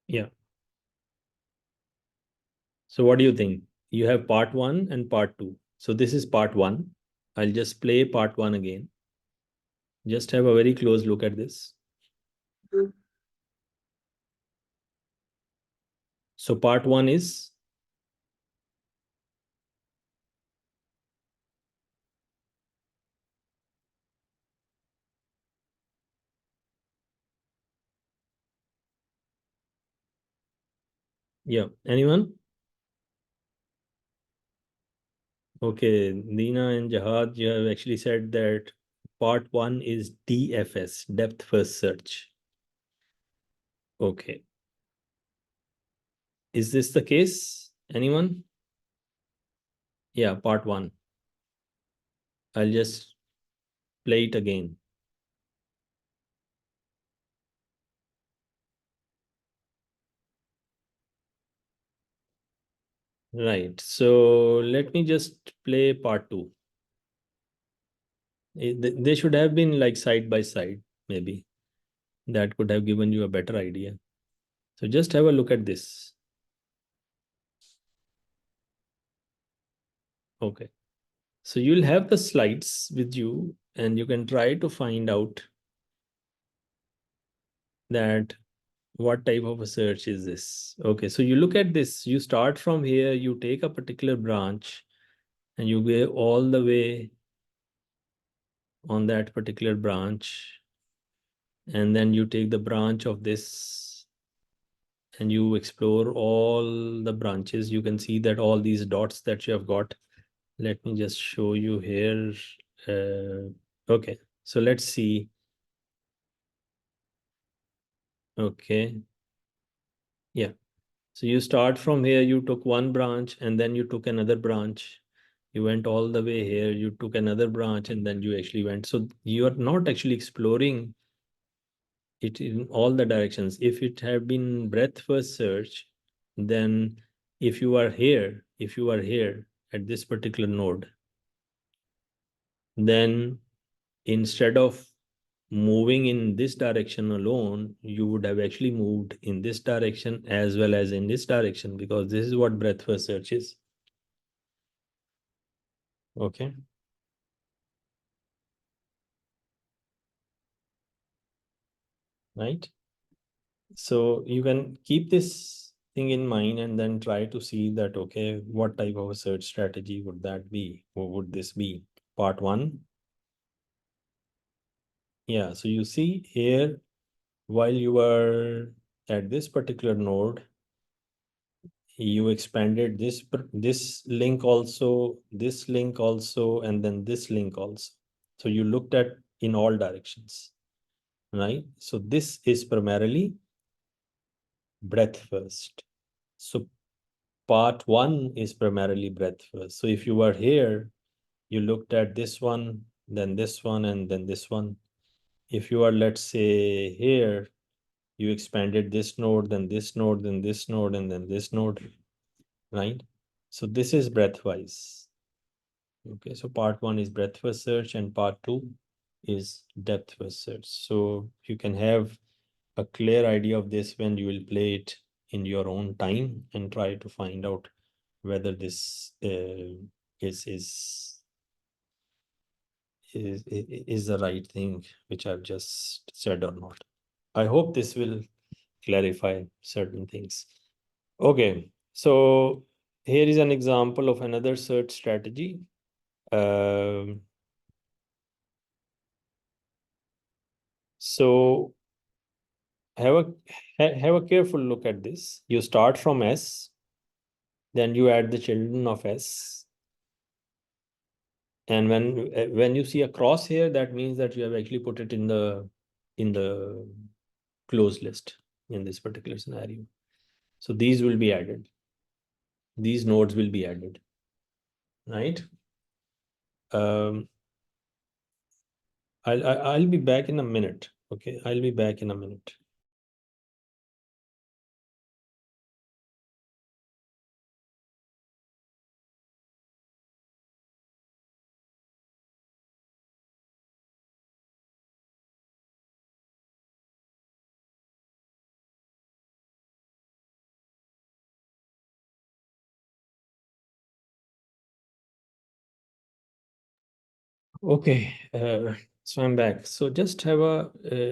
Yeah. So what do you think? You have part one and part two. So this is part one. I'll just play part one again. Just have a very close look at this. So part one is, yeah, anyone? Okay, Nina and Jahad, you have actually said that part one is DFS, depth first search. Okay. Is this the case? Anyone? Yeah, part one. I'll just play it again. Right. So let me just play part two. They should have been like side by side, maybe. That could have given you a better idea. So just have a look at this. Okay. So you'll have the slides with you, and you can try to find out that what type of a search is this. Okay. So you look at this, you start from here, you take a particular branch, and you go all the way on that particular branch, and then you take the branch of this and you explore all the branches. You can see that all these dots that you have got. Let me just show you here. Okay, so let's see. Okay, yeah. So you start from here, you took one branch, and then you took another branch. You went all the way here, you took another branch, and then you actually went. So you are not actually exploring it in all the directions. If it had been breadth first search, then if you are here at this particular node, then instead of moving in this direction alone, you would have actually moved in this direction as well as in this direction, because this is what breadth first search is. Okay. Right. So you can keep this thing in mind and then try to see that, okay, what type of a search strategy would that be? What would this be? Part one. Yeah. So you see here, while you are at this particular node, you expanded this link also, this link also, and then this link also. So you looked at in all directions, right? So this is primarily breadth first. So part one is primarily breadth first. So if you were here, you looked at this one, and then this one. If you are, let's say, here, you expanded this node, then this node, then this node, and then this node, right? So this is breadth wise. Okay, so part one is breadth first search and part two is depth first search. So you can have a clear idea of this when you will play it in your own time and try to find out whether this is is is the right thing which I've just said or not. I hope this will clarify certain things. Okay, so here is an example of another search strategy. Um, so have a careful look at this. You start from S, then you add the children of S, and when you see a cross here, that means that you have actually put it in the closed list in this particular scenario. So these will be added. These nodes will be added, right? Um, I'll be back in a minute. Okay, I'll be back in a minute. Okay, so I'm back. So just have a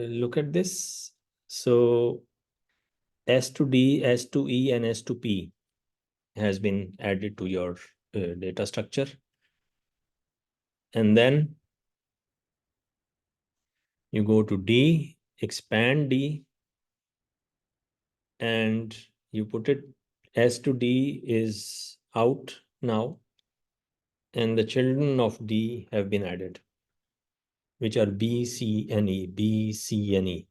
look at this. So S to D, S to E, and S to P has been added to your data structure. And then you go to D, expand D, and you put it, S to D is out now, and the children of D have been added, which are B, C, and E, B, C, and E,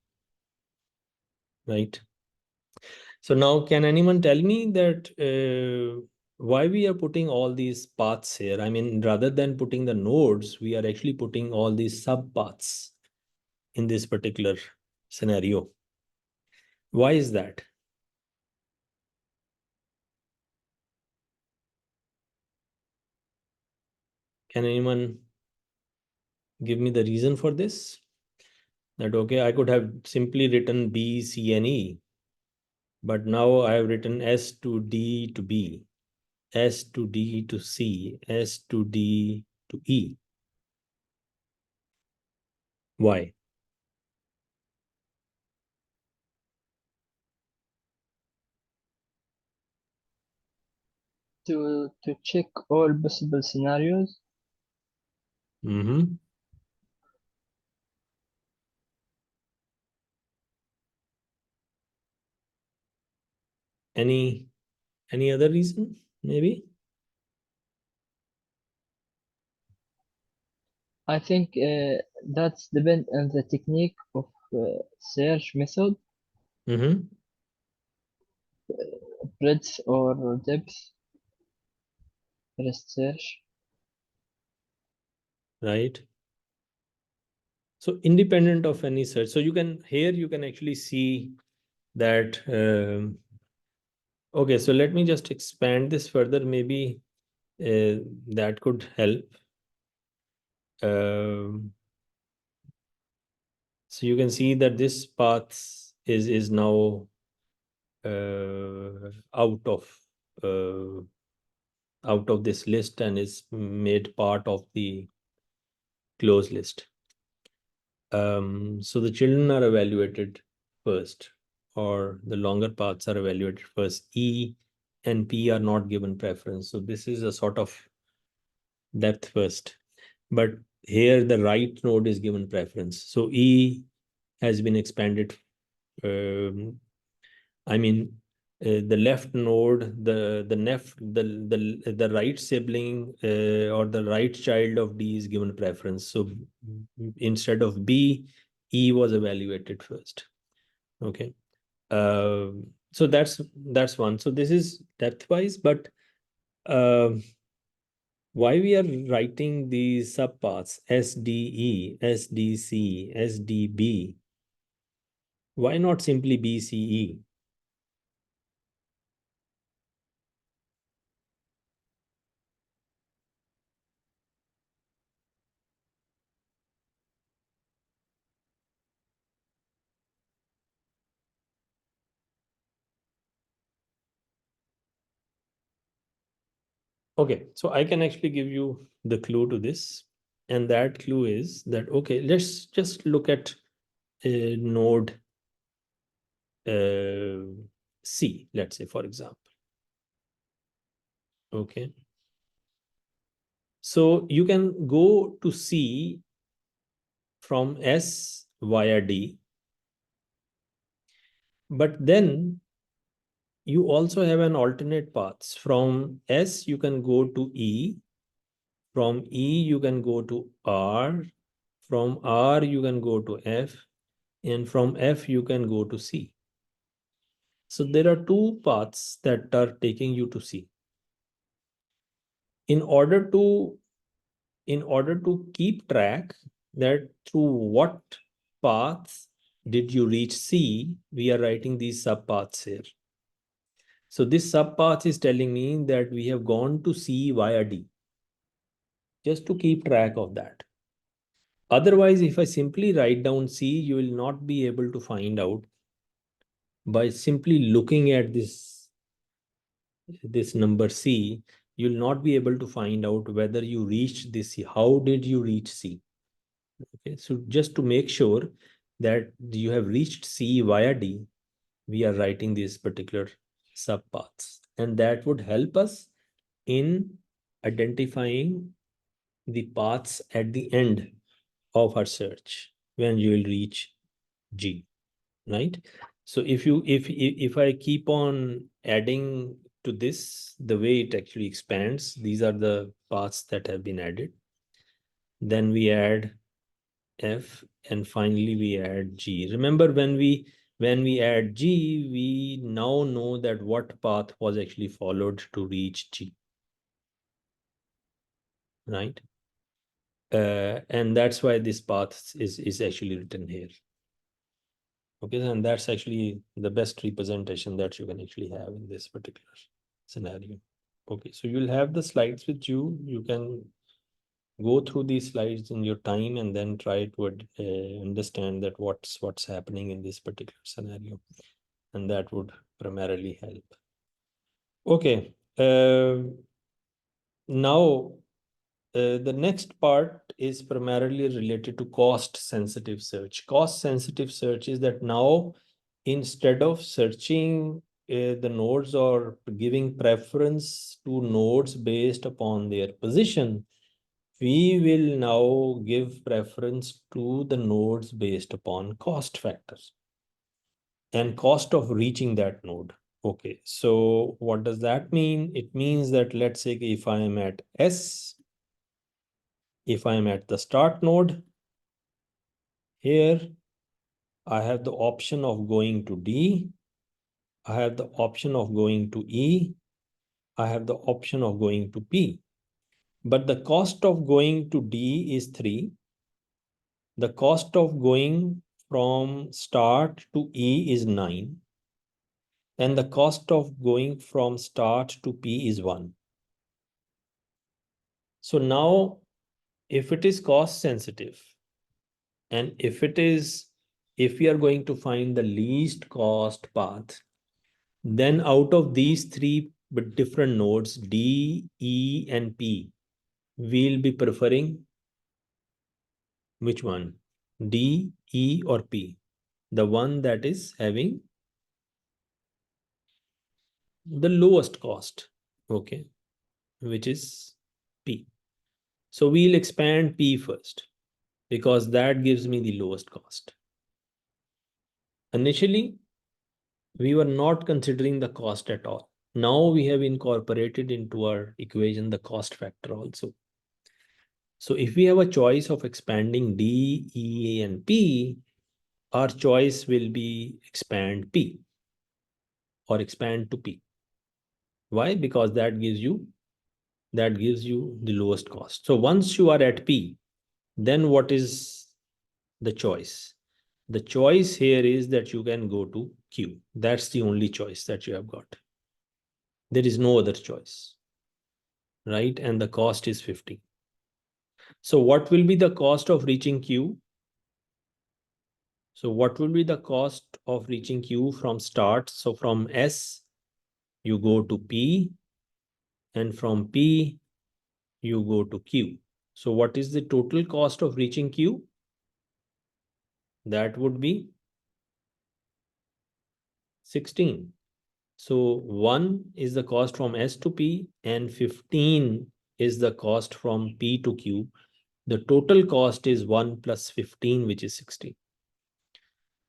right? So now, can anyone tell me that why we are putting all these paths here? I mean, rather than putting the nodes, we are actually putting all these sub paths in this particular scenario. Why is that? Can anyone give me the reason for this? That, okay, I could have simply written B, C, and E, but now I have written S to D to B, S to D to C, S to D to E. Why? To check all possible scenarios. Mm-hmm. Any other reason? Maybe. I think that's depend on the technique of search method, Mm-hmm. breadth or depth first search. Right. So independent of any search. So you can here you can actually see that. Okay. So let me just expand this further. Maybe that could help. Um So you can see that this path is now out uh, this list and is made part of the closed list. So the children are evaluated first, or the longer paths are evaluated first. E and P are not given preference. So this is a sort of depth first. But here the right node is given preference. So E has been expanded. I mean, the left node, the right sibling or the right child of D is given preference. So instead of B, E was evaluated first. Okay. So that's one. So this is depth wise, but um why we are writing these subpaths SDE, SDC, SDB? Why not simply BCE? Okay, so I can actually give you the clue to this. And that clue is that, okay, let's just look at node uh, C, let's say, for example. Okay. So you can go to C from S via D, but then you also have an alternate paths. From S, you can go to E. From E, you can go to R. From R, you can go to F. And from F, you can go to C. So there are two paths that are taking you to C. In order to keep track that through what paths did you reach C, we are writing these subpaths here. So this subpath is telling me that we have gone to C via D, just to keep track of that. Otherwise, if I simply write down C, you will not be able to find out by simply looking at this number C, you'll not be able to find out whether you reached this C. How did you reach C? Okay, so just to make sure that you have reached C via D, we are writing these particular subpaths. And that would help us in identifying the paths at the end of our search when you will reach G, right? So if I keep on adding to this, the way it actually expands, these are the paths that have been added. Then we add F, and finally we add G. Remember, when we add G, we now know that what path was actually followed to reach G, right? And that's why this path is actually written here. Okay, and that's actually the best representation that you can actually have in this particular scenario. Okay, so you'll have the slides with you. You can go through these slides in your time and then try to understand that what's happening in this particular scenario, and that would primarily help. Okay, now the next part is primarily related to cost sensitive search. Cost sensitive search is that now, instead of searching the nodes or giving preference to nodes based upon their position, we will now give preference to the nodes based upon cost factors and cost of reaching that node. Okay, so what does that mean? It means that, let's say, if I am at S, if I am at the start node, here I have the option of going to D, I have the option of going to E, I have the option of going to P. But the cost of going to D is 3. The cost of going from start to E is 9. And the cost of going from start to P is 1. So now, if it is cost sensitive, and if it is if we are going to find the least cost path, then out of these three different nodes, D, E, and P, we'll be preferring which one? D, E, or P? The one that is having the lowest cost, okay, which is P. So we'll expand P first because that gives me the lowest cost. Initially, we were not considering the cost at all. Now we have incorporated into our equation the cost factor also. So if we have a choice of expanding D, E, and P, our choice will be expand P or expand to P. Why? Because that gives you the lowest cost. So once you are at P, then what is the choice? The choice here is that you can go to Q. That's the only choice that you have got. There is no other choice, right? And the cost is 50. So what will be the cost of reaching Q? So what will be the cost of reaching Q from start? So from S, you go to P, and from P, you go to Q. So what is the total cost of reaching Q? That would be 16. So 1 is the cost from S to P, and 15 is the cost from P to Q. The total cost is 1 plus 15, which is 16.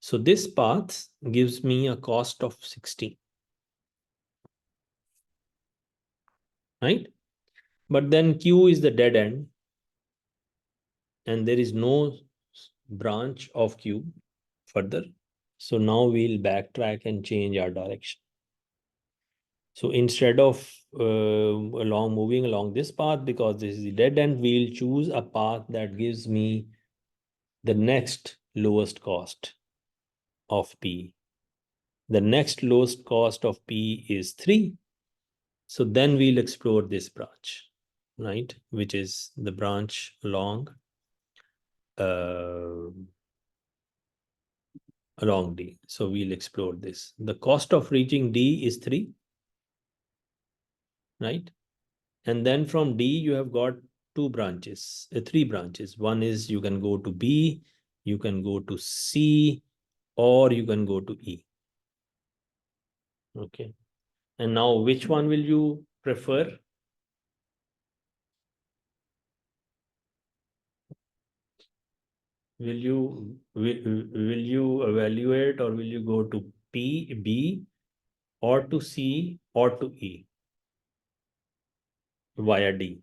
So this path gives me a cost of 16, right? But then Q is the dead end, and there is no branch of Q further. So now we'll backtrack and change our direction. So instead of moving along this path, because this is the dead end, we'll choose a path that gives me the next lowest cost of P. The next lowest cost of P is 3. So then we'll explore this branch, right? Which is the branch along D. So we'll explore this. The cost of reaching D is 3, right? And then from D, you have got three branches. One is you can go to B, you can go to C, or you can go to E. Okay. And now which one will you prefer? Will you evaluate, or will you go to P, B, or to C, or to E via D?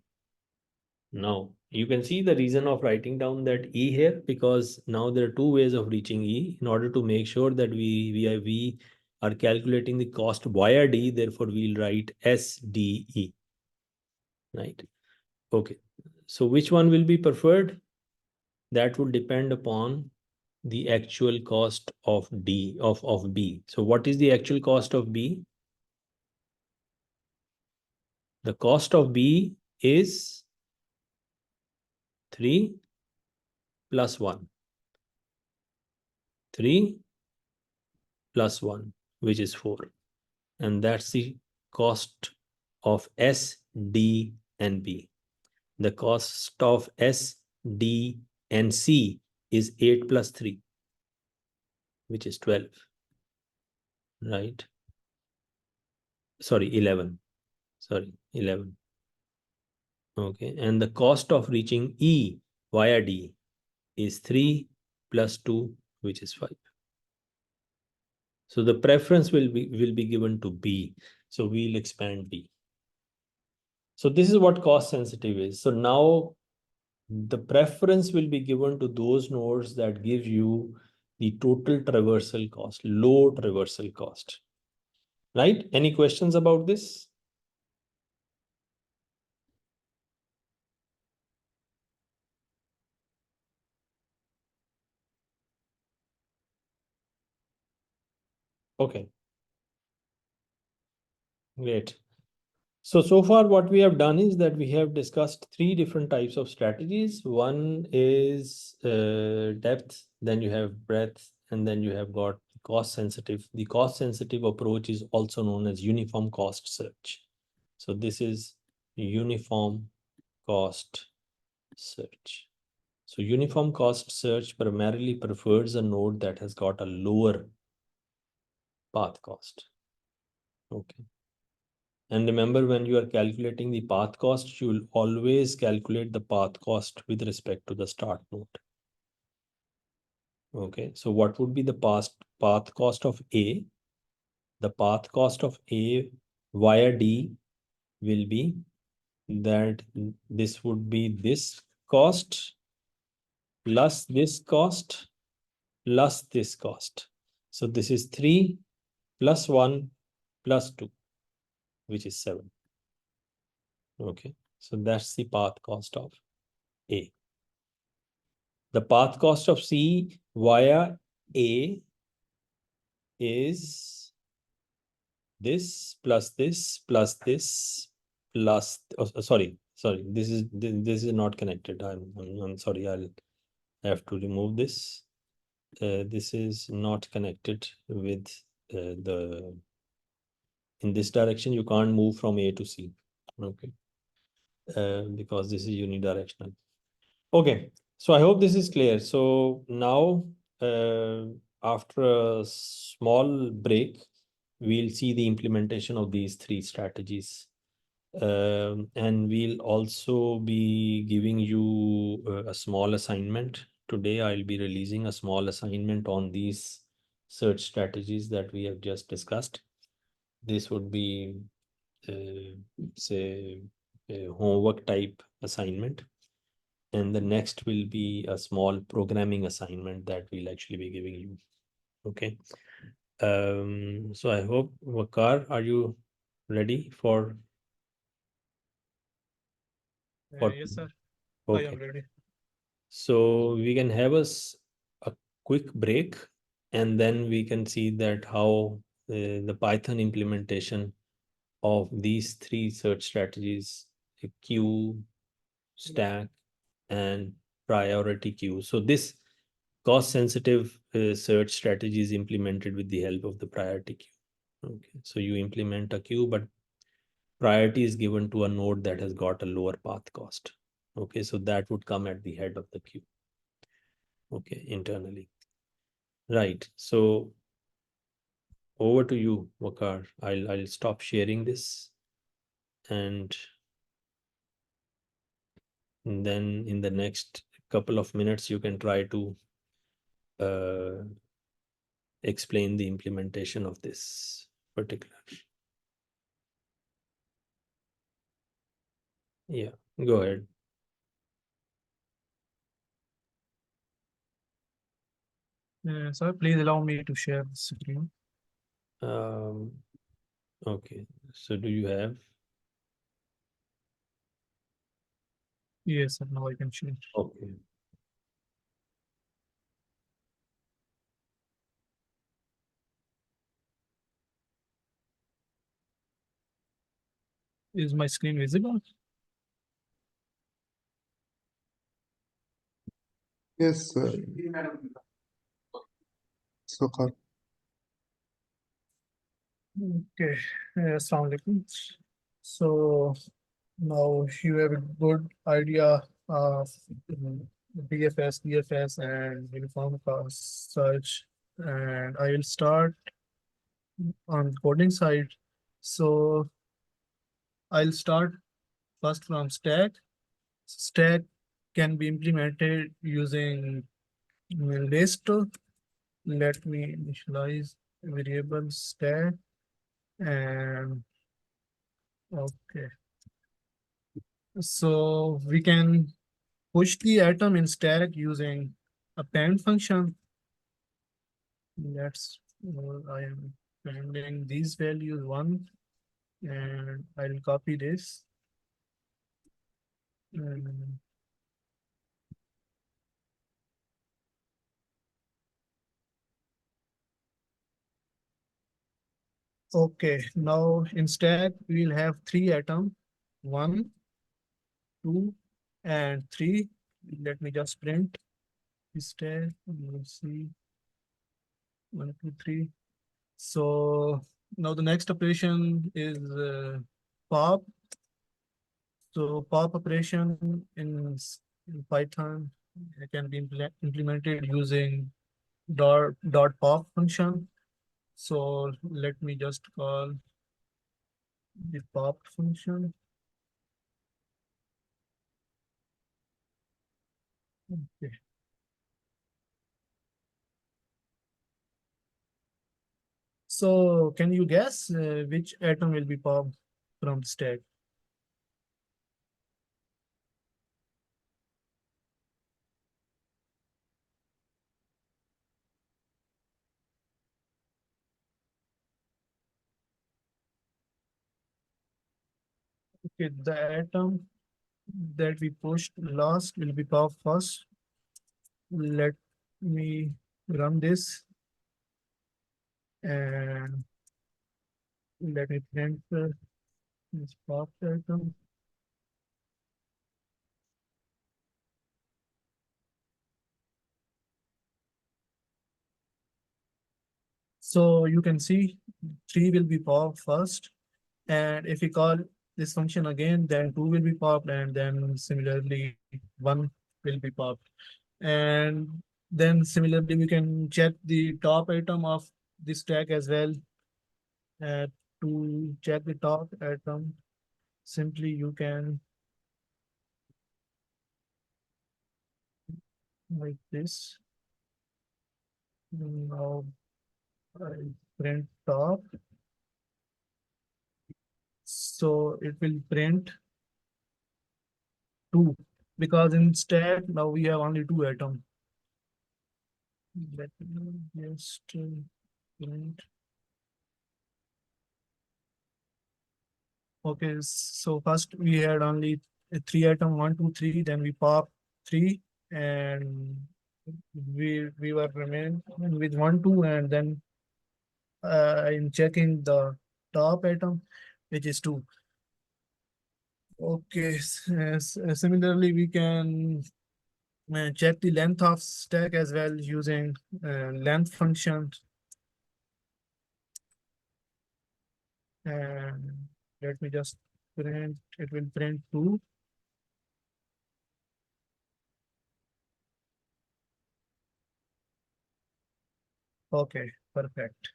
Now you can see the reason of writing down that E here, because now there are two ways of reaching E. In order to make sure that we are calculating the cost via D, therefore we'll write SDE, right? Okay. So which one will be preferred? That will depend upon the actual cost of B. So what is the actual cost of B? The cost of B is 3 plus 1. 3 plus 1, which is 4. And that's the cost of S, D, and B. The cost of S, D, and C is 8 plus 3, which is 12, right? Sorry, 11. Sorry, 11. Okay, and the cost of reaching E via D is 3 plus 2, which is 5. So the preference will be given to B. So we'll expand B. So this is what cost sensitive is. So now the preference will be given to those nodes that give you the total traversal cost, low traversal cost, right? Any questions about this? Okay, great. So far what we have done is that we have discussed three different types of strategies. One is depth, then you have breadth, and then you have got cost sensitive. The cost sensitive approach is also known as uniform cost search. So this is uniform cost search. So uniform cost search primarily prefers a node that has got a lower path cost. Okay. And remember, when you are calculating the path cost, you will always calculate the path cost with respect to the start node. Okay, so what would be the path cost of A? The path cost of A via D will be that this would be this cost plus this cost plus this cost. So this is 3 plus 1 plus 2, which is 7. Okay, so that's the path cost of A. The path cost of C via A is this plus this plus this plus, sorry, this is not connected. I'm sorry, I'll have to remove this. This is not connected with the, in this direction you can't move from A to C. Okay, because this is unidirectional. Okay, so I hope this is clear. So now, after a small break, we'll see the implementation of these 3 strategies. And we'll also be giving you a small assignment. Today, I'll be releasing a small assignment on these search strategies that we have just discussed. This would be, say, a homework type assignment. And the next will be a small programming assignment that we'll actually be giving you. Okay. So I hope, Wakar, are you ready for? Yes, sir. I am Okay. ready. So we can have a quick break, and then we can see that how the Python implementation of these 3 search strategies, queue, stack, and priority queue. So this cost sensitive search strategy is implemented with the help of the priority queue. Okay, so you implement a queue, but priority is given to a node that has got a lower path cost. Okay, so that would come at the head of the queue. Okay, internally. Right. So over to you, Wakar. I'll stop sharing this, and then in the next couple of minutes you can try to explain the implementation of this particular. Yeah, go ahead. Sir, please allow me to share the screen. Um, okay, so do you have? Yes, sir. Now I can share. Okay. Is my screen visible? Yes, Sukar. Okay. Assalamu alaikum. So now you have a good idea of BFS, DFS, and uniform cost search. And I will start on the coding side. So I'll start first from stack. Stack can be implemented using list. Let me initialize variable stack and okay. So we can push the atom in stack using append function. That's I am appending these values 1 and I'll copy this. And okay, now in stack we'll have 3 atoms, 1, 2, and 3. Let me just print stack. We'll see 1, 2, 3. So now the next operation is pop. So pop operation in Python can be implemented using dot pop function. So let me just call the pop function. Okay. So can you guess which atom will be popped from the stack? Okay, the atom that we pushed last will be popped first. Let me run this and let me print this pop atom. So you can see 3 will be popped first. And if we call this function again, then 2 will be popped, and then similarly 1 will be popped. And then similarly, we can check the top item of the stack as well. To check the top atom, simply you can like this. Now I print top. So it will print 2 because in stack now we have only 2 atoms. Let me just print. Okay, so first we had only 3 atom, 1, 2, 3. Then we pop 3, and we were remain with 1, 2, and then I'm checking the top atom, which is 2. Okay, similarly we can check the length of stack as well using length function. And let me just print, it will print 2. Okay, perfect.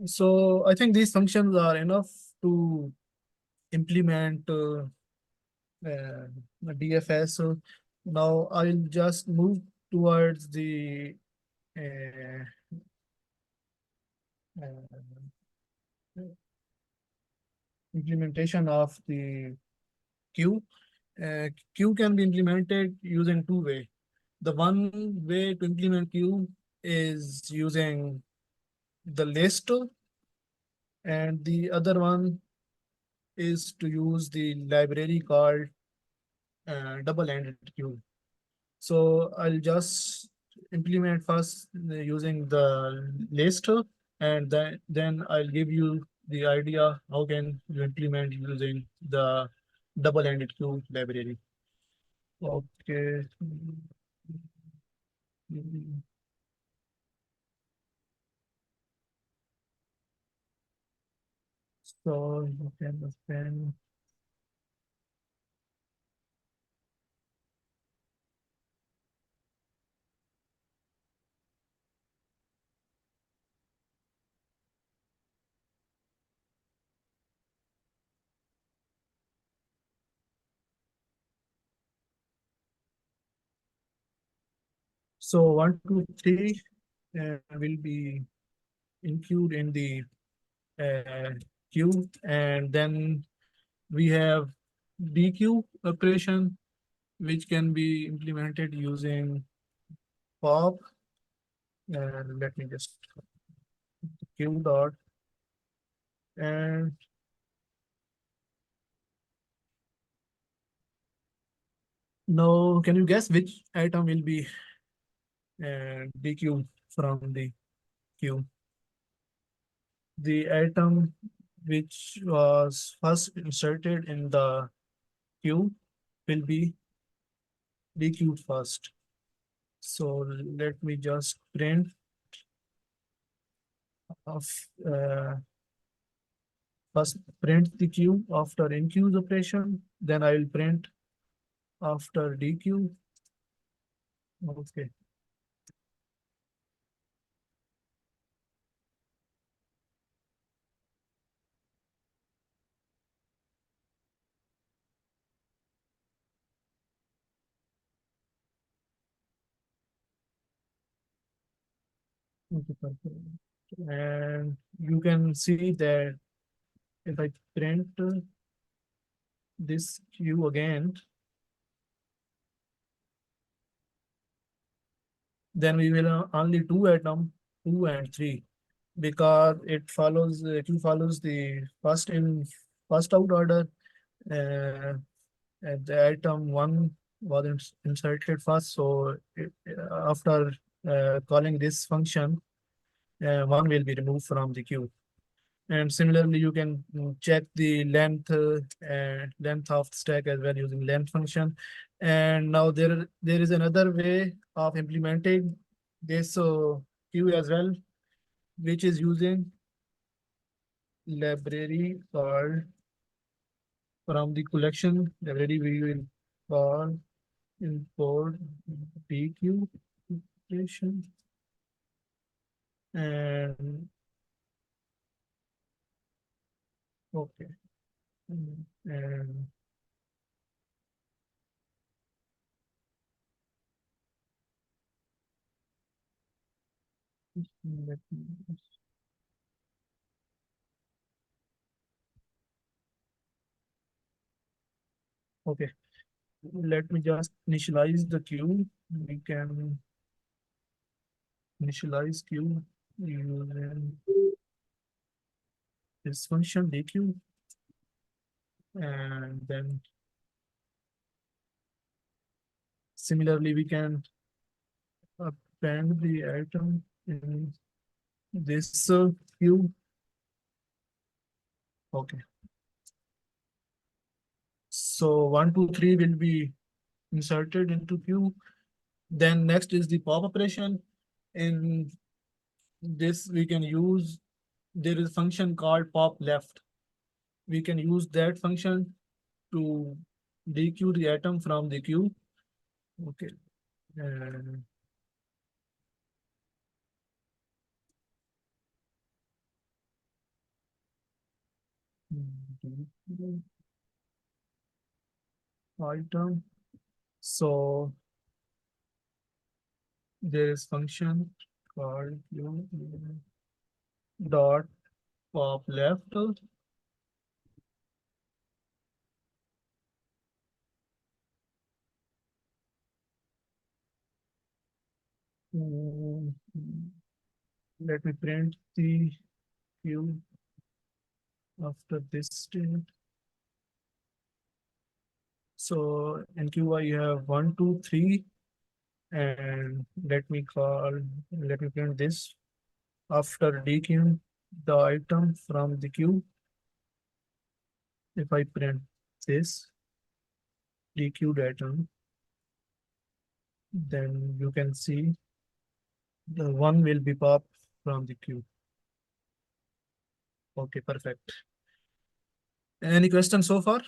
So I think these functions are enough to implement DFS. So now I'll just move towards the uh, uh, implementation of the queue. Queue can be implemented using 2 ways. The one way to implement queue is using the list, and the other one is to use the library called double-ended queue. So I'll just implement first using the list, and then I'll give you the idea how can you implement using the double-ended queue library. Okay. So you can spend. So 1, 2, 3 will be included in the uh, queue, and then we have DQ operation, which can be implemented using pop. Let me just q dot, and now can you guess which item will be DQ from the queue? The item which was first inserted in the queue will be DQ'd first. So let me just print of first print the queue after enqueues operation, then I will print after dequeue. Okay. Okay, perfect. And you can see that if I print this queue again, then we will only two atom 2 and 3, because it follows the first out order, uh, and the item 1 was inserted first, so after calling this function, 1 will be removed from the queue. And similarly, you can check the length of the stack as well using length function. And now there is another way of implementing this queue as well, which is using library called from the collection library. We will call import dq operation, and okay, and let me okay, let me just initialize the queue. We can initialize queue using this function dq, and then similarly we can append the item in this queue. Okay, so 1 2 3 will be inserted into queue. Then next is the pop operation. In this we can use, there is a function called pop left. We can use that function to dequeue the atom from the queue. Okay. And item. So there is function called queue dot pop left. Mm, Let me print the queue after this state. So in QI you have 1 2 3, and let me print this after dequeuing the item from the queue. If I print this dequeued item, then you can see the 1 will be popped from the queue. Okay, perfect. Any questions so far?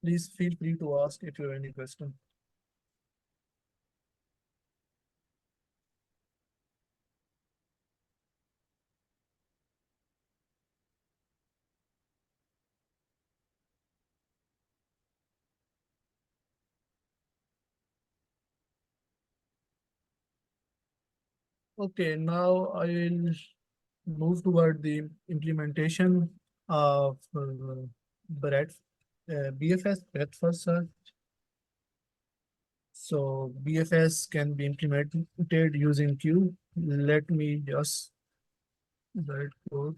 Please feel free to ask if you have any question. Okay, now I will move toward the implementation of BFS, breadth first search. So BFS can be implemented using queue. Let me just write code.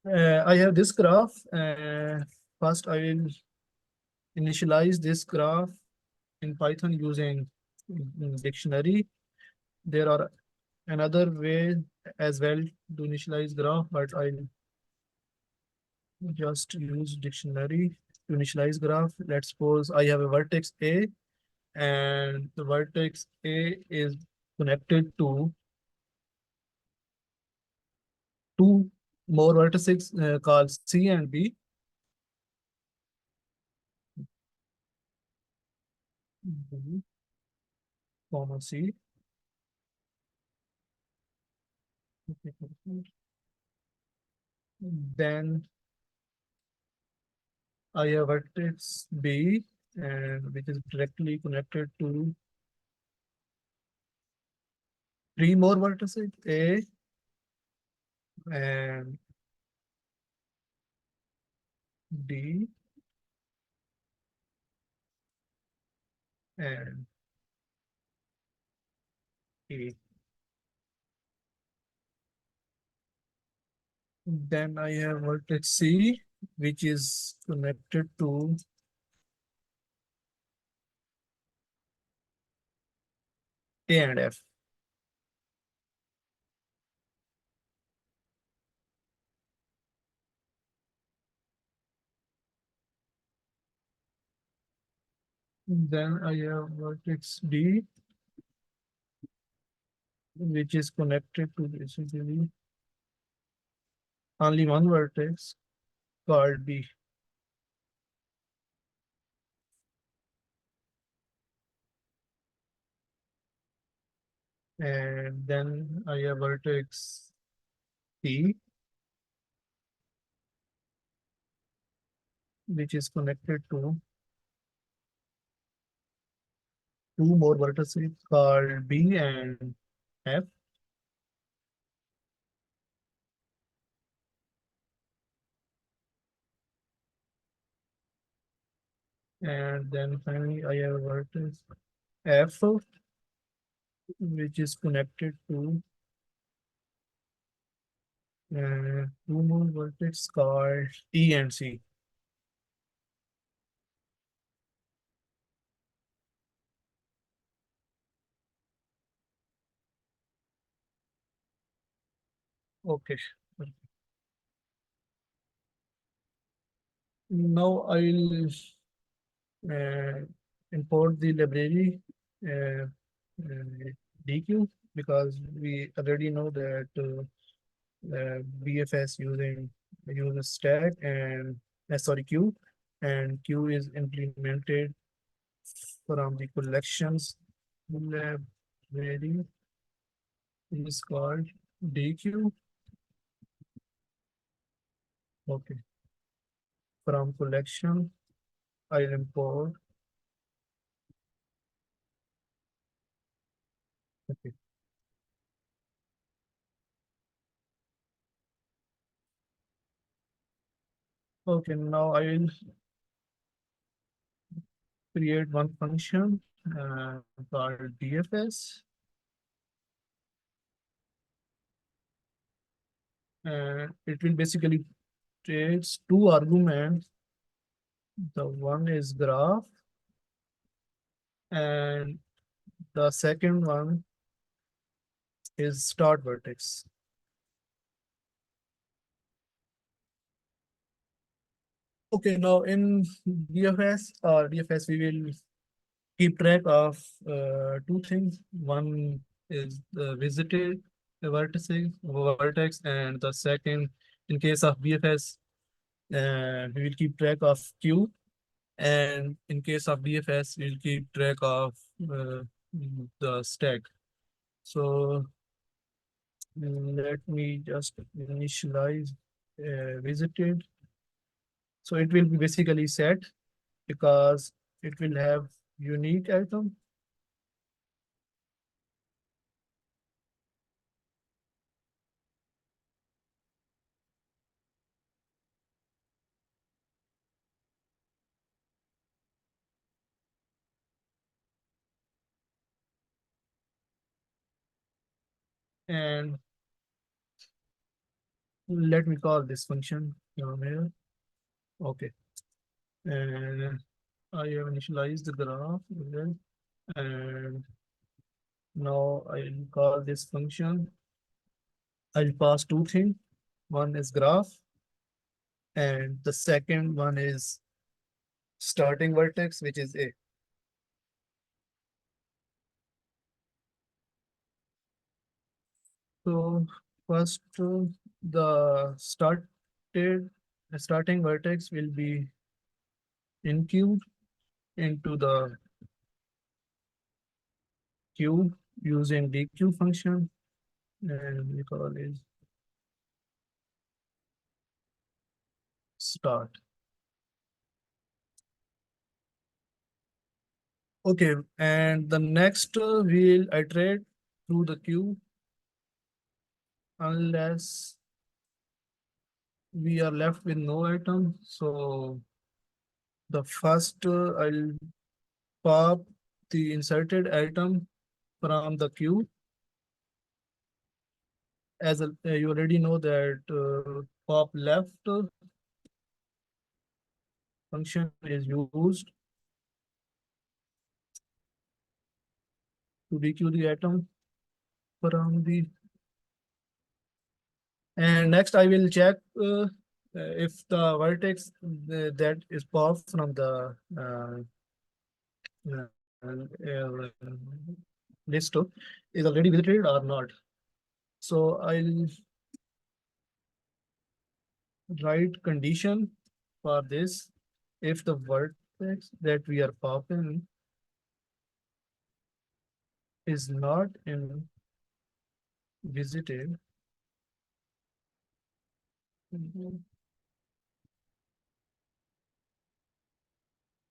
I have this graph. First, I will initialize this graph in Python using dictionary. There are another way as well to initialize graph, but I'll just use dictionary. to initialize graph. Let's suppose I have a vertex A, and the vertex A is connected to two more vertices called C and B. B, comma C. Then I have vertex B, and which is directly connected to three more vertices A and D and E. Then I have vertex C, which is connected to A and F. Then I have vertex D, which is connected to basically only one vertex called B. And then I have vertex T, which is connected to two more vertices called B and F. And then finally I have vertex F, which is connected to two more vertices called E and C. Okay. Now I'll uh, import the library uh, DQ, because we already know that BFS uses stack and sorry, queue, and queue is implemented from the collections library is called DQ. Okay. From collection, I'll import. Okay. Okay, now I will create one function called DFS. And it will basically takes two arguments. The one is graph, and the second one is start vertex. Okay, now in DFS we will keep track of two things. One is the visited vertex, and the second, in case of BFS, we will keep track of queue, and in case of DFS, we'll keep track of the stack. So let me just initialize visited. So it will be basically set because it will have unique item. And let me call this function down here. Okay. And I have initialized the graph here, and now I'll call this function. I'll pass two things. One is graph, and the second one is starting vertex, which is A. So first, the starting vertex will be incubed into the queue using DQ function, and we call it start. Okay, and the next we'll iterate through the queue unless we are left with no item. So the first I'll pop the inserted item from the queue. As you already know that pop left function is used to dequeue the item from the. And next I will check if the vertex that is popped from the list is already visited or not. So I'll write condition for this. If the vertex that we are popping is not in visited,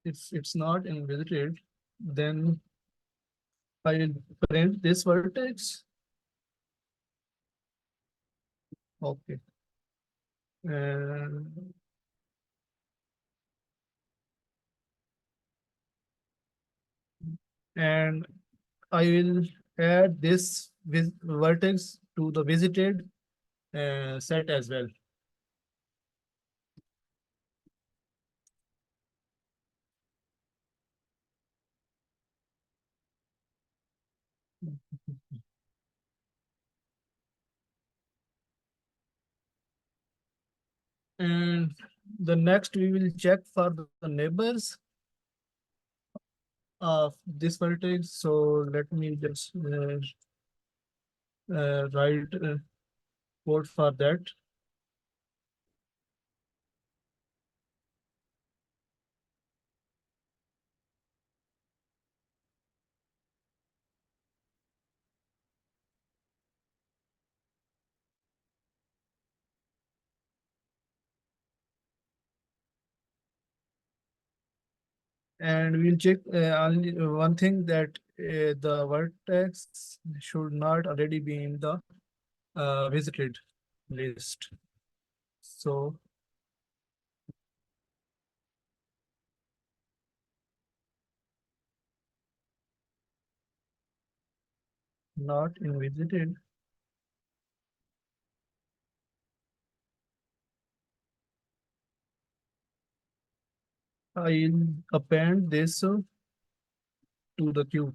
if it's not in visited, then I will print this vertex. Okay. And and I will add this vertex to the visited set as well. And the next we will check for the neighbors of this vertex. So let me just write code for that. And we'll check only one thing, that the vertex should not already be in the visited list. So not in visited. I'll append this to the queue.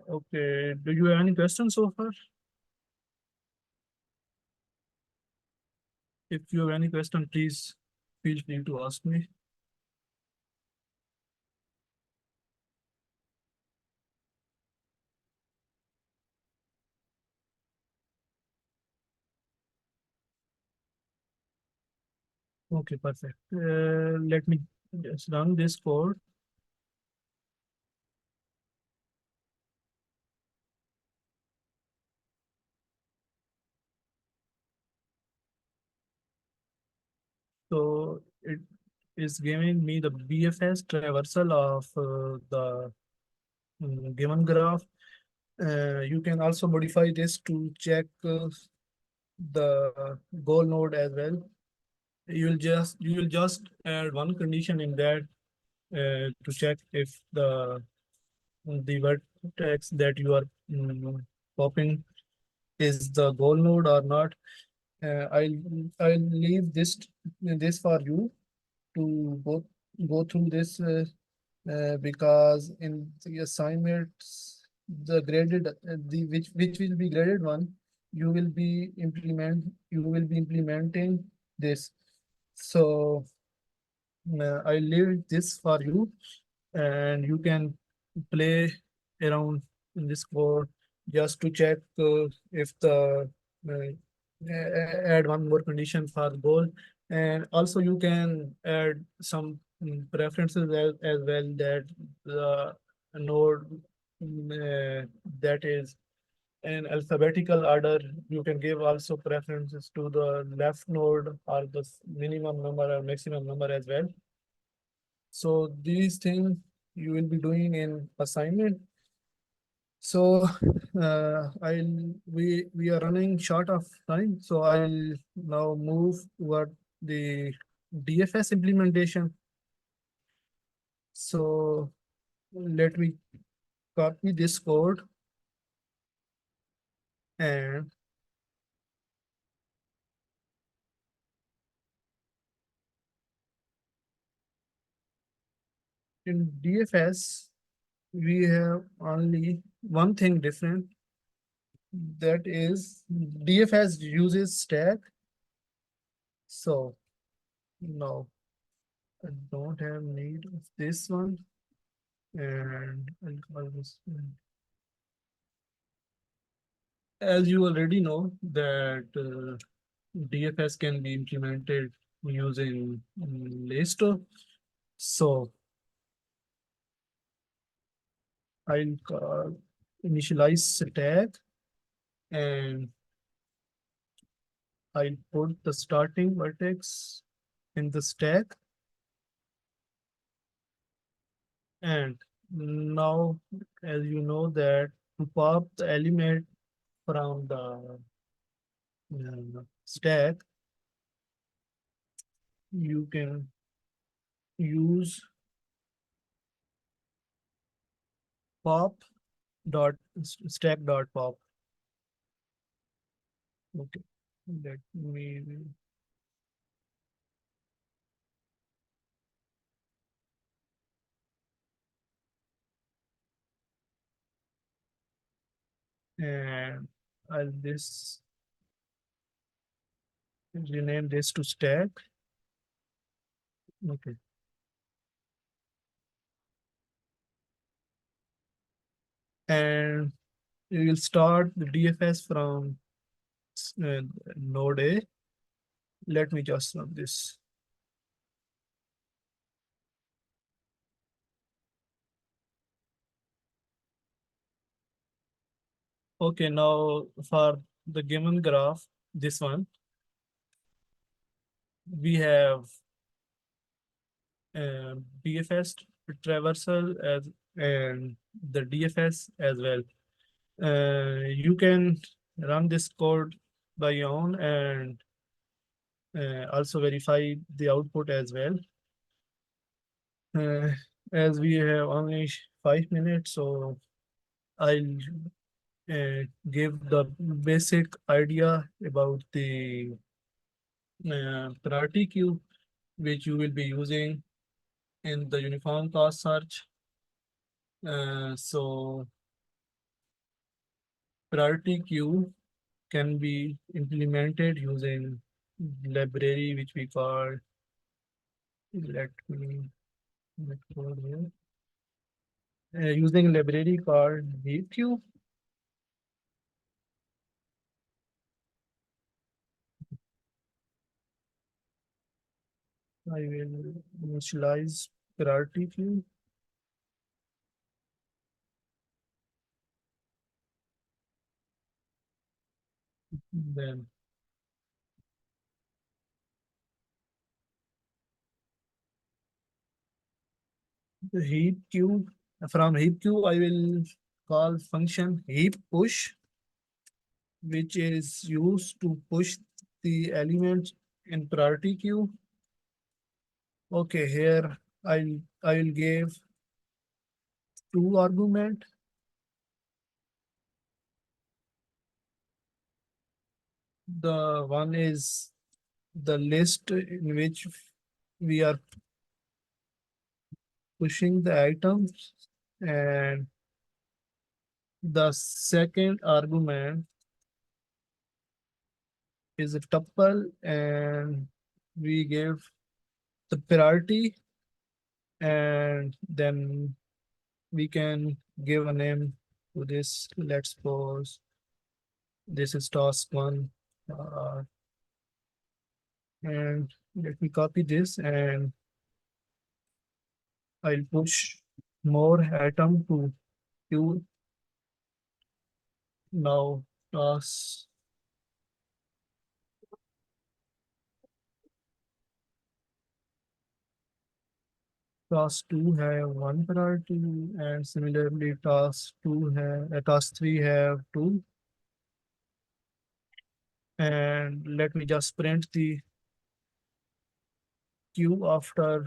Okay. Do you have any questions so far? If you have any question, please feel free to ask me. Okay, perfect. Let me just run this code. So it is giving me the BFS traversal of the given graph. You can also modify this to check the goal node as well. You will just add one condition in that to check if the vertex that you are popping is the goal node or not. I'll leave this for you to go through this because in the assignments the graded the which will be graded one you will be implementing this. So I leave this for you, and you can play around in this code just to check if the add one more condition for the goal, and also you can add some preferences as well that the node that is in alphabetical order. You can give also preferences to the left node or the minimum number or maximum number as well. So these things you will be doing in assignment. So we are running short of time, so I'll now move toward the DFS implementation. So let me copy this code and in DFS we have only one thing different, that is DFS uses stack. So now I don't have need of this one, and I'll call this one. As you already know that DFS can be implemented using Listo. So I'll call initialize stack, and I'll put the starting vertex in the stack. And now, as you know that to pop the element from the stack, you can use pop dot stack dot pop. Okay, let me and I'll this rename this to stack. Okay. And we will start the DFS from uh, node A. Let me just run this. Okay, now for the given graph, this one, we have BFS traversal as and the DFS as well. You can run this code by your own and also verify the output as well. Uh, as we have only 5 minutes, so I'll give the basic idea about the priority queue, which you will be using in the uniform cost search. So priority queue can be implemented using library, which we call, let me make code here. Using library called heap queue. I will initialize priority queue. Then the heap queue. From heap queue, I will call function heap push, which is used to push the elements in priority queue. Okay, here I'll give two argument. The one is the list in which we are pushing the items, and the second argument is a tuple, and we give the priority, and then we can give a name to this. Let's suppose this is task one, uh, and let me copy this, and I'll push more item to queue. Now task 2 have one priority, and similarly task 3 have two. And let me just print the queue after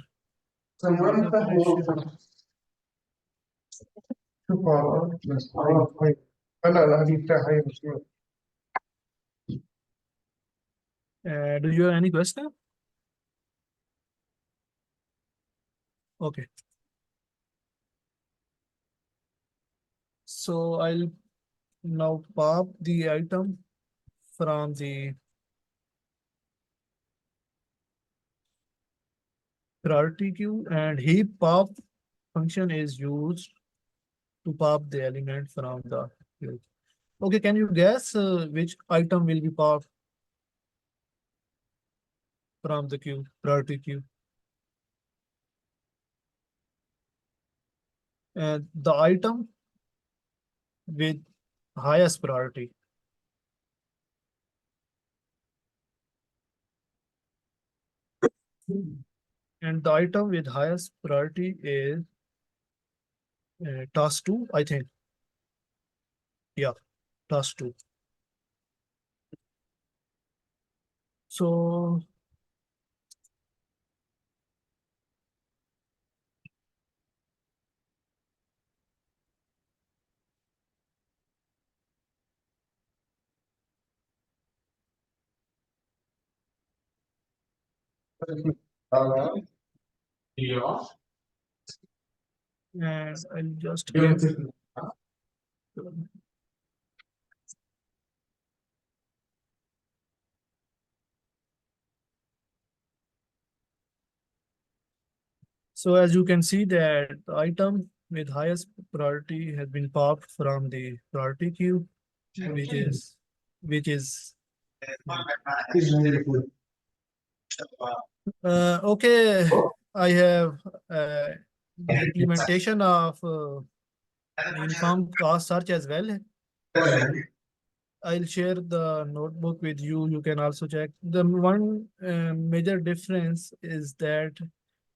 this operation. Do you have any question? Okay. So I'll now pop the item from the priority queue, and heap pop function is used to pop the element from the queue. Okay, can you guess which item will be popped from the queue, priority queue? And the item with highest priority. And the item with highest priority is task 2, I think. Yeah, task 2. So and I'll just give. So as you can see that the item with highest priority has been popped from the priority queue, which is okay. I have the implementation of uniform cost search as well. I'll share the notebook with you. You can also check. The one major difference is that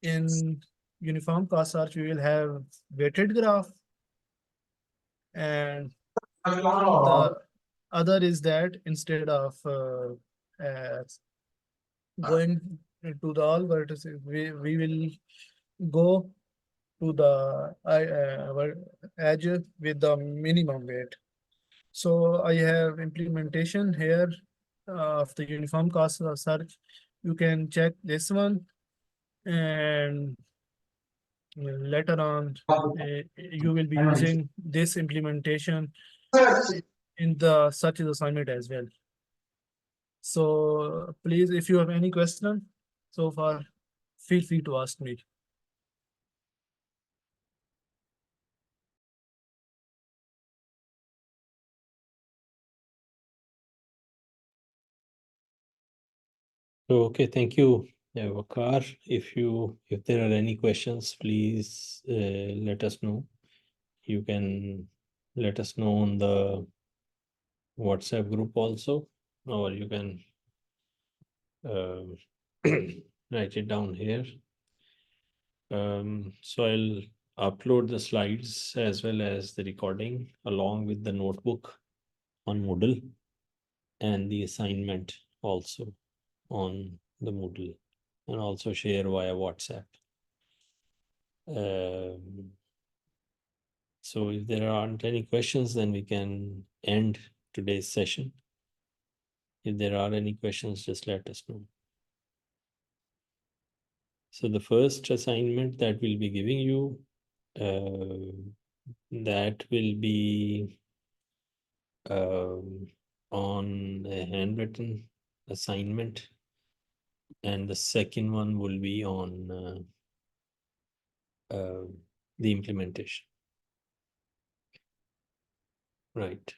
in uniform cost search, we will have weighted graph, and the other is that instead of going to the all vertices, we will go to the edge with the minimum weight. So I have implementation here of the uniform cost search. You can check this one, and later on you will be using this implementation in the search assignment as well. So please, if you have any question so far, feel free to ask me. Okay, thank you, Waqar. If there are any questions, please let us know. You can let us know on the WhatsApp group also, or you can write it down here. So I'll upload the slides as well as the recording along with the notebook on Moodle, and the assignment also on the Moodle, and also share via WhatsApp. So if there aren't any questions, then we can end today's session. If there are any questions, just let us know. So the first assignment that we'll be giving you, that will be on a handwritten assignment, and the second one will be on the implementation. Right.